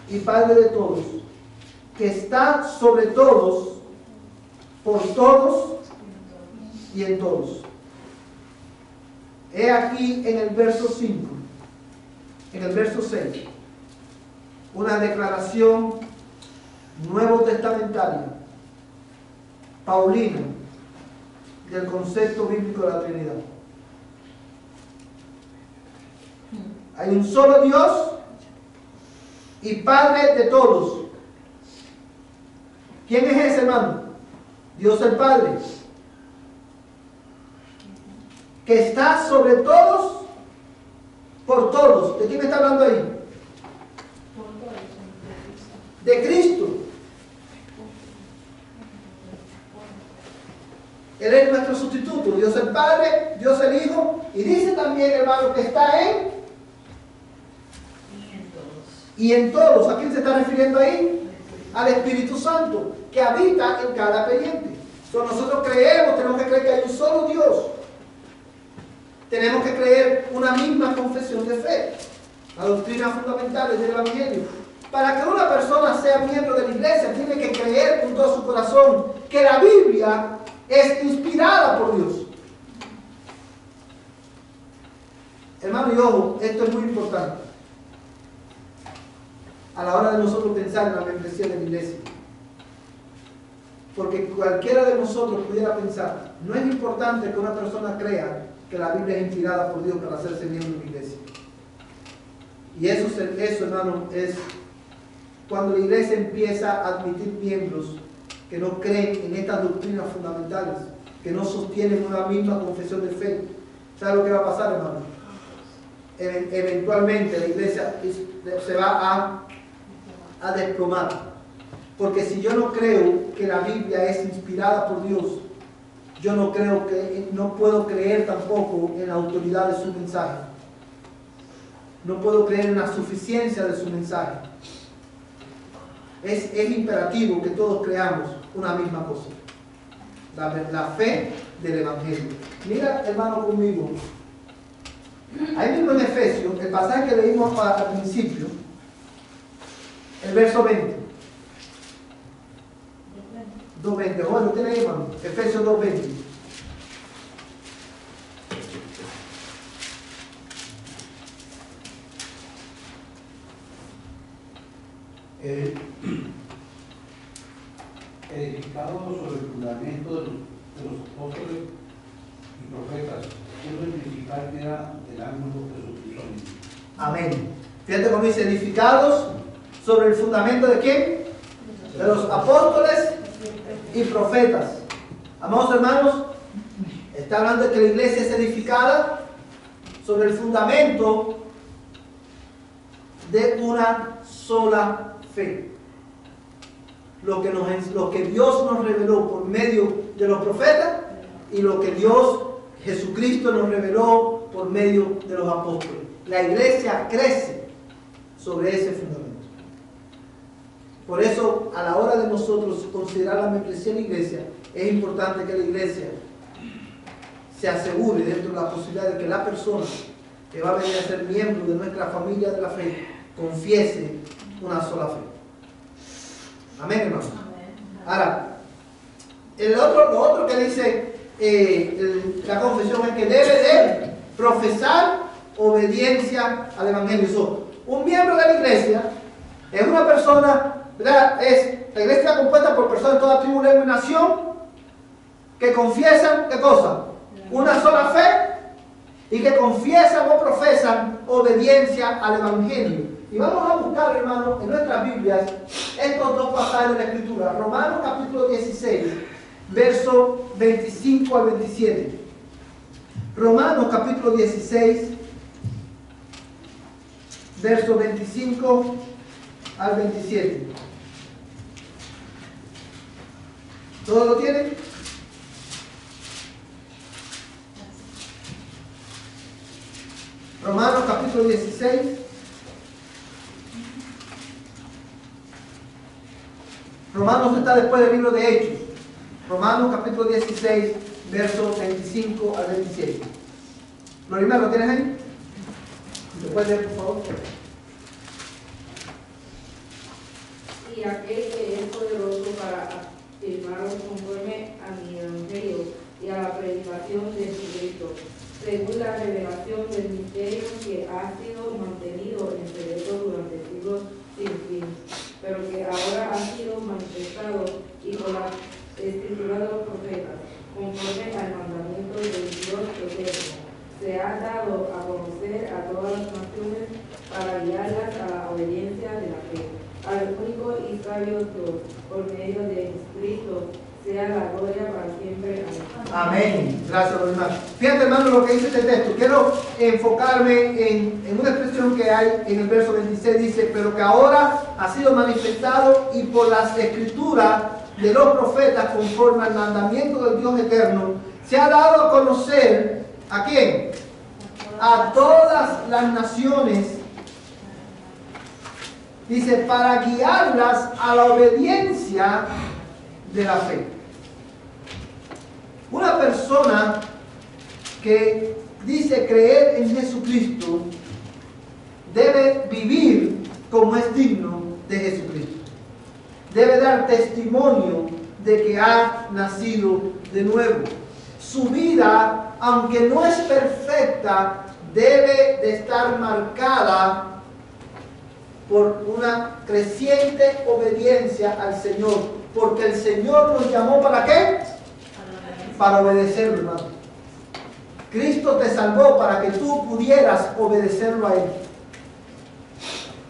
y Padre de todos, que está sobre todos, por todos y en todos. He aquí en el verso 5, en el verso 6, una declaración nuevo testamentaria, paulina, del concepto bíblico de la Trinidad. Hay un solo Dios y Padre de todos. ¿Quién es ese, hermano? Dios el Padre, que está sobre todos, por todos. ¿De quién está hablando ahí? De Cristo. Él es nuestro sustituto, Dios el Padre, Dios el Hijo, y dice también, hermano, que está en y en todos. ¿A quién se está refiriendo ahí? Al Espíritu Santo, que habita en cada creyente. Entonces nosotros creemos, tenemos que creer que hay un solo Dios. Tenemos que creer una misma confesión de fe, la doctrina fundamental del Evangelio. Para que una persona sea miembro de la iglesia, tiene que creer con todo su corazón que la Biblia es inspirada por Dios. Hermano, y ojo, esto es muy importante a la hora de nosotros pensar en la membresía de la iglesia. Porque cualquiera de nosotros pudiera pensar, no es importante que una persona crea que la Biblia es inspirada por Dios para hacerse miembro de la iglesia. Y eso, hermano, es cuando la iglesia empieza a admitir miembros que no creen en estas doctrinas fundamentales, que no sostienen una misma confesión de fe. ¿Sabe lo que va a pasar, hermano? Eventualmente la iglesia se va a desplomar. Porque si yo no creo que la Biblia es inspirada por Dios, yo no puedo creer tampoco en la autoridad de su mensaje. No puedo creer en la suficiencia de su mensaje. Es imperativo que todos creamos una misma cosa. La fe del Evangelio. Mira, hermano, conmigo. Ahí mismo en Efesios, el pasaje que leímos al principio, el verso 20. 2.20. Bueno, tiene ahí, hermano. Efesios 2.20. Edificado sobre el fundamento de los apóstoles y profetas, Quiero edificar queda del ángulo Jesucristo mismo. Amén. Fíjate cómo dice, edificados sobre el fundamento de quién? De los apóstoles y profetas. Amados hermanos, está hablando de que la iglesia es edificada sobre el fundamento de una sola fe. Lo que Dios nos reveló por medio de los profetas y lo que Jesucristo nos reveló por medio de los apóstoles. La iglesia crece sobre ese fundamento. Por eso, a la hora de nosotros considerar la membresía en la iglesia, es importante que la iglesia se asegure dentro de la posibilidad de que la persona que va a venir a ser miembro de nuestra familia de la fe confiese una sola fe. Amén, hermanos. Ahora, lo otro que dice la confesión es que debe de profesar obediencia al Evangelio. Un miembro de la iglesia es una persona, ¿verdad? La iglesia está compuesta por personas de toda tribu, lengua y nación que confiesan, ¿qué cosa? Una sola fe y que confiesan o profesan obediencia al Evangelio. Y vamos a buscar, hermanos, en nuestras Biblias estos dos pasajes de la Escritura. Romanos capítulo 16, verso 25 al 27. Romanos capítulo 16, verso 25 al 27. ¿Todos lo tienen? Romanos capítulo 16. Romanos está después del libro de Hechos. Romanos capítulo 16, versos 25 al 27. Glorimar, ¿lo tienes ahí? ¿Se puede leer, por favor? Y aquel que es poderoso para afirmaros conforme a mi evangelio y a la predicación de Jesucristo, según la revelación del misterio que ha sido mantenido en secreto durante siglos sin fin, pero que ahora ha sido manifestado y por la escritura de los profetas, conforme al mandamiento del Dios eterno, se ha dado a conocer a todas las naciones para guiarlas a la obediencia de la fe, al único y sabio Dios, por medio de Jesucristo, sea la gloria para siempre. Amén. Amén. Gracias, hermano. Fíjate, hermano, lo que dice este texto. Quiero enfocarme en una expresión que hay en el verso 26. Dice, pero que ahora ha sido manifestado y por las escrituras de los profetas, conforme al mandamiento del Dios eterno, se ha dado a conocer, ¿a quién? A todas las naciones. Dice, para guiarlas a la obediencia de la fe. Una persona que dice creer en Jesucristo debe vivir como es digno de Jesucristo. Debe dar testimonio de que ha nacido de nuevo. Su vida, aunque no es perfecta, debe de estar marcada por una creciente obediencia al Señor. Porque el Señor nos llamó ¿para qué? Para obedecerlo, hermano. Cristo te salvó para que tú pudieras obedecerlo a Él.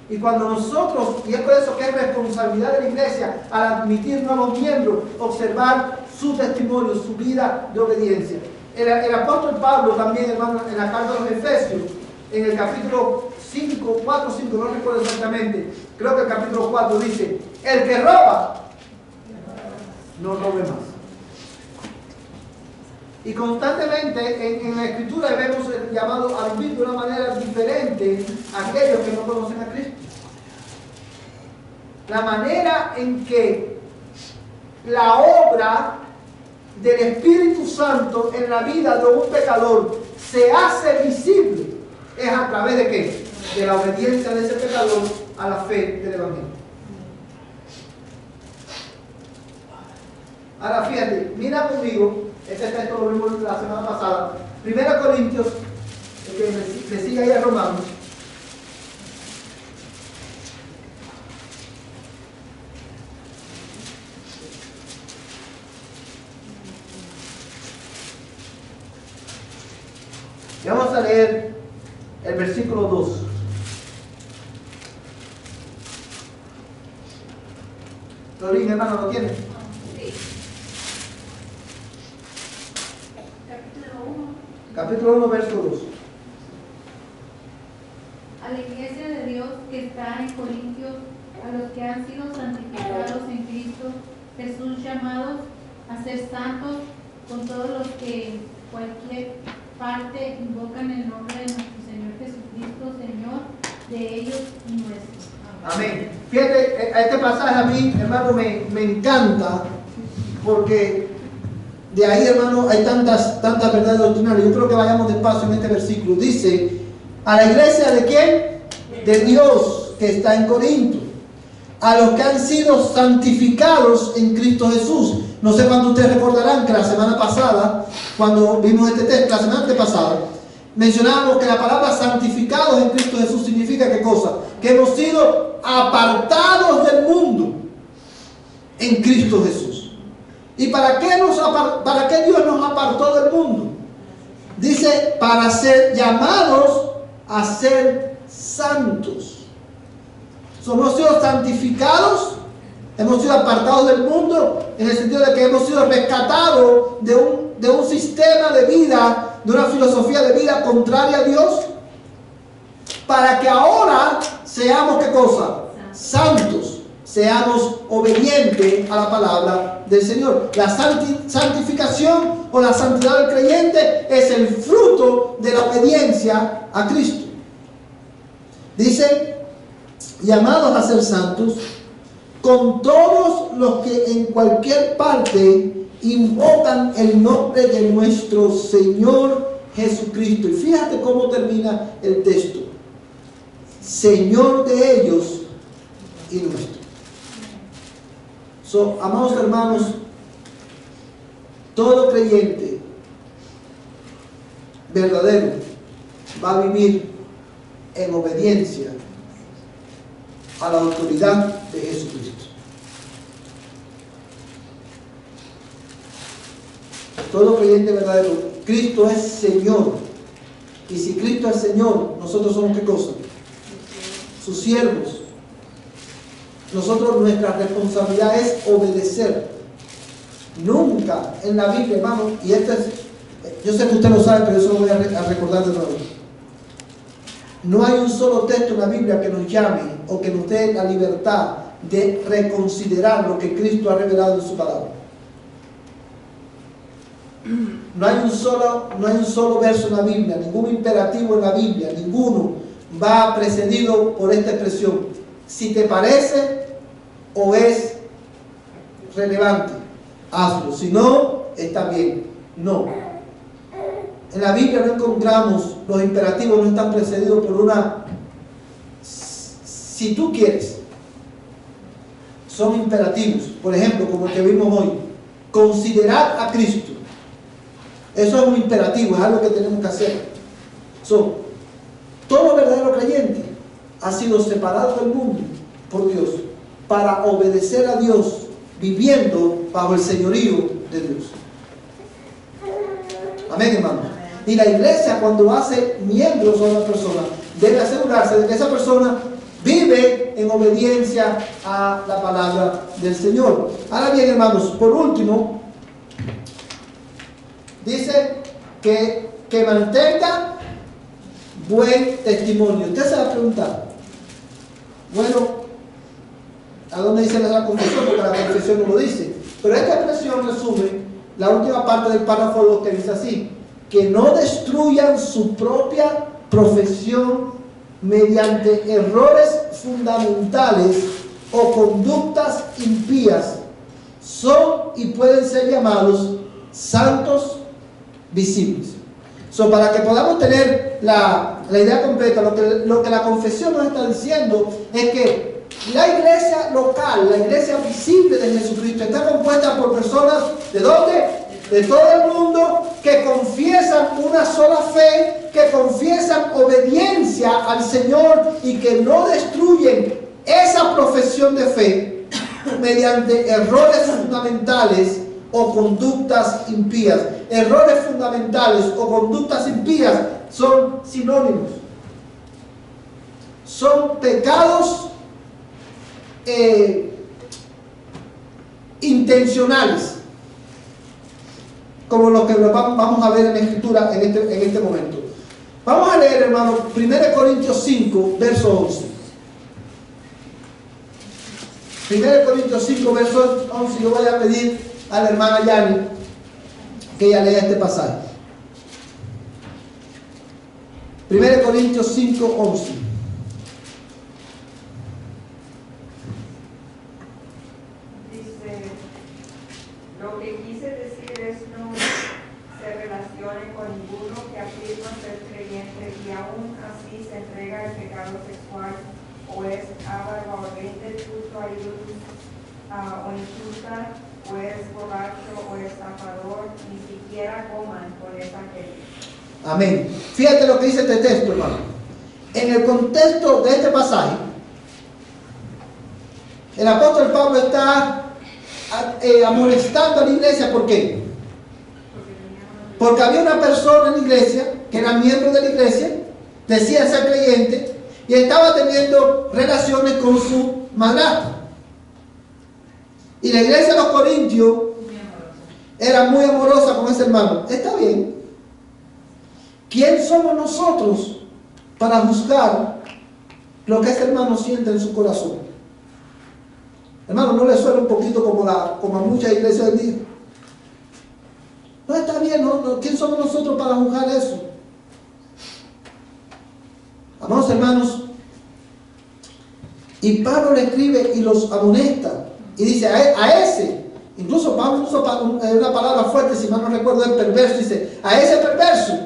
Y cuando nosotros, y es por eso que es responsabilidad de la iglesia, al admitir nuevos miembros, observar su testimonio, su vida de obediencia. El apóstol Pablo también, hermano, en la carta de los Efesios, en el capítulo 5, 4, 5, no recuerdo exactamente, creo que el capítulo 4 dice, el que roba, no robe más. Y constantemente en la Escritura vemos el llamado a vivir de una manera diferente a aquellos que no conocen a Cristo. La manera en que la obra del Espíritu Santo en la vida de un pecador se hace visible es a través de ¿qué? De la obediencia de ese pecador a la fe del Evangelio. Ahora fíjate, mira conmigo. Este texto lo vimos la semana pasada. 1 Corintios, el que le sigue ahí a Romanos. Y vamos a leer el versículo 2. Lorín, hermano, ¿lo tiene? Sí. Capítulo 1, verso 2. A la iglesia de Dios que está en Corintios, a los que han sido santificados en Cristo Jesús, llamados a ser santos, con todos los que en cualquier parte invocan el nombre de nuestro Señor Jesucristo, Señor de ellos y nuestros. Amén. Fíjate, este pasaje a mí, hermano, me encanta, porque de ahí, hermano, hay tantas verdades doctrinales. Yo creo que vayamos despacio en este versículo. Dice, a la iglesia de quién? De Dios que está en Corinto, a los que han sido santificados en Cristo Jesús. No sé cuántos ustedes recordarán que la semana pasada, cuando vimos este texto, la semana antepasada, mencionábamos que la palabra santificados en Cristo Jesús significa ¿qué cosa? Que hemos sido apartados del mundo en Cristo Jesús. ¿Y para qué Dios nos apartó del mundo? Dice, para ser llamados a ser santos. Hemos sido santificados, hemos sido apartados del mundo, en el sentido de que hemos sido rescatados de un sistema de vida, de una filosofía de vida contraria a Dios, para que ahora seamos ¿qué cosa? Santos, seamos obedientes a la palabra del Señor. La santificación o la santidad del creyente es el fruto de la obediencia a Cristo. Dice, llamados a ser santos, con todos los que en cualquier parte invocan el nombre de nuestro Señor Jesucristo. Y fíjate cómo termina el texto. Señor de ellos y nuestro. Amados hermanos, todo creyente verdadero va a vivir en obediencia a la autoridad de Jesucristo. Todo creyente verdadero, Cristo es Señor. Y si Cristo es Señor, nosotros somos ¿qué cosa? Sus siervos. Nuestra responsabilidad es obedecer. Nunca en la Biblia, hermano, y yo sé que usted lo sabe, pero eso lo voy a recordar de nuevo. No hay un solo texto en la Biblia que nos llame o que nos dé la libertad de reconsiderar lo que Cristo ha revelado en su palabra. No hay un solo verso en la Biblia, ningún imperativo en la Biblia, ninguno va precedido por esta expresión. Si te parece o es relevante, hazlo. Si no, está bien. No. En la Biblia no encontramos, los imperativos no están precedidos por una si tú quieres. Son imperativos. Por ejemplo, como el que vimos hoy. Considerar a Cristo. Eso es un imperativo, es algo que tenemos que hacer. Todo verdadero creyente ha sido separado del mundo por Dios para obedecer a Dios, viviendo bajo el señorío de Dios. Amén, hermano. Y la iglesia, cuando hace miembros a una persona, debe asegurarse de que esa persona vive en obediencia a la palabra del Señor. Ahora bien, hermanos, por último, dice que mantenga buen testimonio. Usted se va a preguntar, bueno, ¿a dónde dice la confesión? Porque la confesión no lo dice. Pero esta expresión resume la última parte del párrafo 2 que dice así: que no destruyan su propia profesión mediante errores fundamentales o conductas impías. Son y pueden ser llamados santos visibles. Para que podamos tener la idea completa, lo que la confesión nos está diciendo es que la iglesia local, la iglesia visible de Jesucristo, está compuesta por personas ¿de dónde? De todo el mundo, que confiesan una sola fe, que confiesan obediencia al Señor y que no destruyen esa profesión de fe mediante errores fundamentales o conductas impías. Errores fundamentales o conductas impías son sinónimos. Son pecados intencionales, como lo que vamos a ver en la Escritura en este momento. Vamos a leer, hermano, 1 Corintios 5, verso 11. 1 Corintios 5, verso 11. Yo voy a pedir a la hermana Yani que ella lea este pasaje. 1 Corintios 5, 11. Lo que quise decir es no se relacione con ninguno que afirma ser creyente y aún así se entrega al pecado sexual o es avaro o rinde culto a ídolos o insulta o es borracho o estafador, ni siquiera coman con esa gente. Amén. Fíjate lo que dice este texto, hermano. En el contexto de este pasaje, el apóstol Pablo está amonestando a la iglesia. ¿Por qué? Porque había una persona en la iglesia que era miembro de la iglesia, decía ser creyente y estaba teniendo relaciones con su madrastra. Y la iglesia de los Corintios era muy amorosa con ese hermano. Está bien. ¿Quién somos nosotros para juzgar lo que ese hermano siente en su corazón? Hermano, ¿no le suena un poquito como a muchas iglesias del día? No está bien, ¿no? ¿Quién somos nosotros para juzgar eso? Amados hermanos, y Pablo le escribe y los amonesta y dice a ese, incluso Pablo usa una palabra fuerte, si mal no recuerdo, el perverso, dice a ese perverso,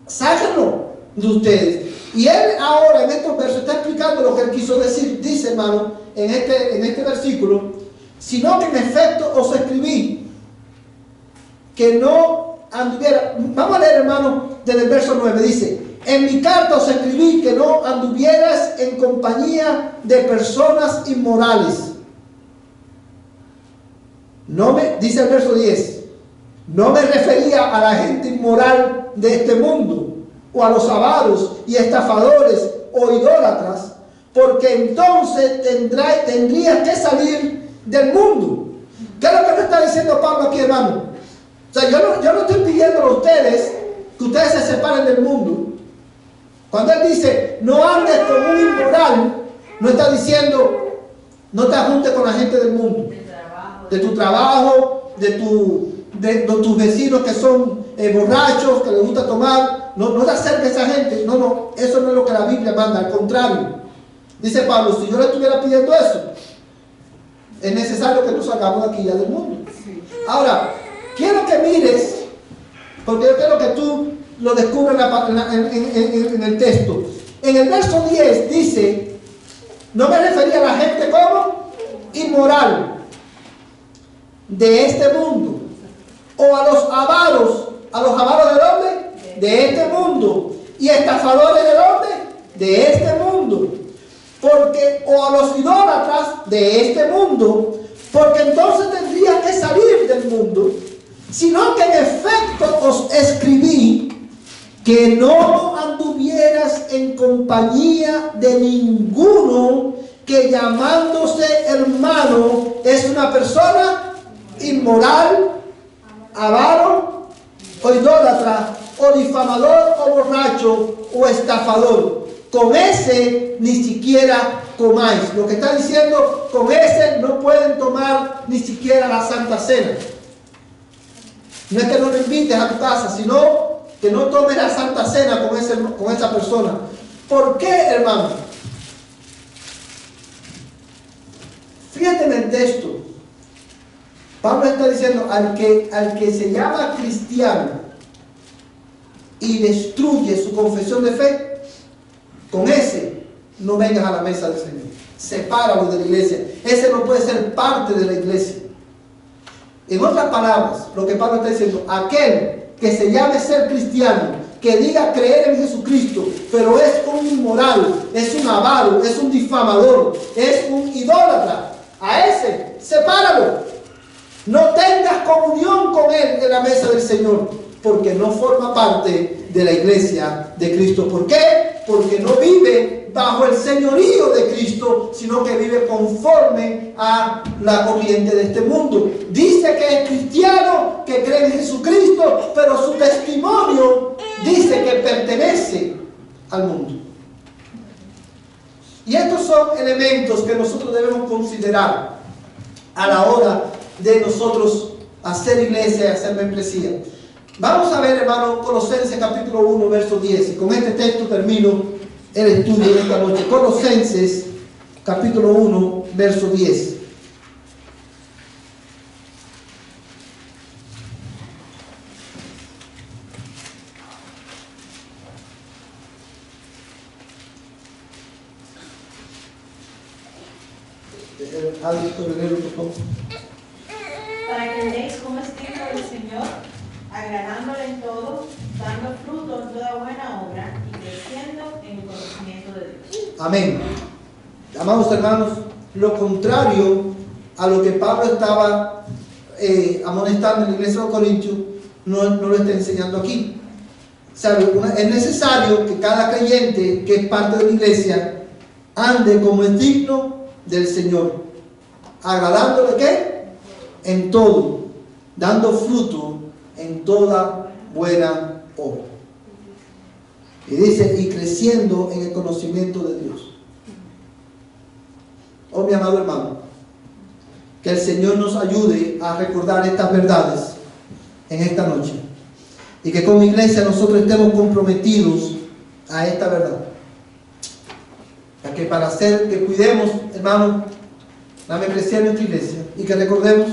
sáquenlo de ustedes. Y él ahora en estos versos está explicando lo que él quiso decir. Dice, hermano, en este versículo, sino que en efecto os escribí que no anduviera. Vamos a leer, hermano, desde el verso 9. Dice, en mi carta os escribí que no anduvieras en compañía de personas inmorales. Dice el verso 10, no me refería a la gente inmoral de este mundo, o a los avaros y estafadores o idólatras, porque entonces tendrías que salir del mundo. ¿Qué es lo que me está diciendo Pablo aquí, hermano? O sea, yo no estoy pidiendo a ustedes que ustedes se separen del mundo. Cuando él dice, no andes con un inmoral, no está diciendo, no te juntes con la gente del mundo, de tu trabajo, de tus vecinos que son borrachos, que les gusta tomar. No te acerques a esa gente. No, eso no es lo que la Biblia manda, al contrario. Dice Pablo, si yo le estuviera pidiendo eso, es necesario que nos salgamos aquí ya del mundo. Ahora, quiero que mires, porque yo quiero que tú lo descubras en el texto. En el verso 10 dice, no me refería a la gente como inmoral de este mundo, o a los avaros. ¿A los avaros de dónde? De este mundo. ¿Y estafadores de dónde? De este mundo. Porque, o a los idólatras de este mundo, porque entonces tendría que salir del mundo. Sino que en efecto os escribí que no anduvieras en compañía de ninguno que llamándose hermano es una persona inmoral, avaro o idólatra, o difamador, o borracho, o estafador. Con ese ni siquiera comáis. Lo que está diciendo, con ese no pueden tomar ni siquiera la Santa Cena. No es que no lo invites a tu casa, sino que no tomes la Santa Cena con esa persona. ¿Por qué, hermano? Fíjate en el texto. Pablo está diciendo, al que se llama cristiano y destruye su confesión de fe, con ese no vengas a la mesa del Señor. Sepáralo de la iglesia. Ese no puede ser parte de la iglesia. En otras palabras, lo que Pablo está diciendo, aquel que se llame ser cristiano, que diga creer en Jesucristo, pero es un inmoral, es un avaro, es un difamador, es un idólatra, a ese, sepáralo. No tengas comunión con Él en la mesa del Señor, porque no forma parte de la iglesia de Cristo. ¿Por qué? Porque no vive bajo el señorío de Cristo, sino que vive conforme a la corriente de este mundo. Dice que es cristiano, que cree en Jesucristo, pero su testimonio dice que pertenece al mundo. Y estos son elementos que nosotros debemos considerar a la hora de nosotros hacer iglesia y hacer membresía. Vamos a ver, hermano, Colosenses capítulo 1, verso 10. Y con este texto termino el estudio de esta noche. Colosenses capítulo 1, verso 10. Para que andéis como es digno del Señor, agradándole en todo, dando fruto en toda buena obra y creciendo en el conocimiento de Dios. Amén. Amados hermanos, lo contrario a lo que Pablo estaba amonestando en la iglesia de los Corintios, no lo está enseñando aquí. ¿Sabe? Es necesario que cada creyente que es parte de la iglesia ande como es digno del Señor, agradándole ¿qué? En todo, dando fruto en toda buena obra. Y dice, y creciendo en el conocimiento de Dios. Oh, mi amado hermano, que el Señor nos ayude a recordar estas verdades en esta noche. Y que como iglesia nosotros estemos comprometidos a esta verdad. Que para hacer, que cuidemos, hermano, la membresía de nuestra iglesia. Y que recordemos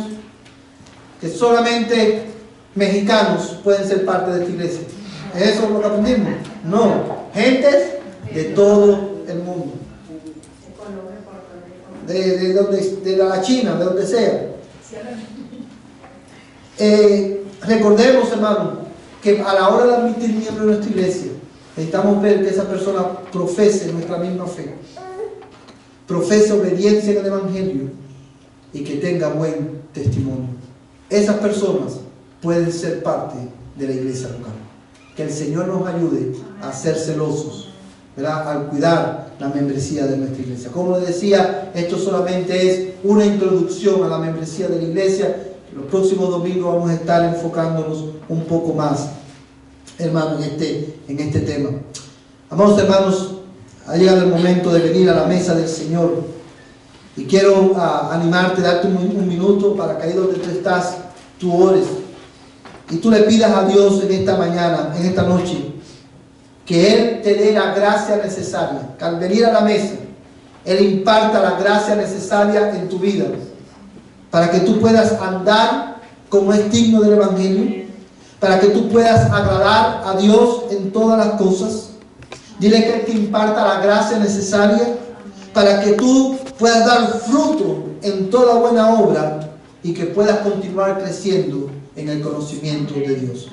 que solamente mexicanos pueden ser parte de esta iglesia. ¿Eso es lo que aprendimos? No, gentes de todo el mundo. De la China, de donde sea. Recordemos, hermano, que a la hora de admitir miembro de nuestra iglesia, necesitamos ver que esa persona profese nuestra misma fe, profese obediencia en el Evangelio y que tenga buen testimonio. Esas personas pueden ser parte de la iglesia local. Que el Señor nos ayude a ser celosos, ¿verdad? Al cuidar la membresía de nuestra iglesia. Como les decía, esto solamente es una introducción a la membresía de la iglesia. Los próximos domingos vamos a estar enfocándonos un poco más, hermano, en este tema. Amados hermanos, ha llegado el momento de venir a la mesa del Señor. Y quiero animarte, darte un minuto para que ahí donde tú estás, tú ores. Y tú le pidas a Dios en esta mañana, en esta noche, que Él te dé la gracia necesaria. Que al venir a la mesa, Él imparta la gracia necesaria en tu vida. Para que tú puedas andar como es digno del Evangelio. Para que tú puedas agradar a Dios en todas las cosas. Dile que Él te imparta la gracia necesaria para que tú puedas dar fruto en toda buena obra y que puedas continuar creciendo en el conocimiento de Dios.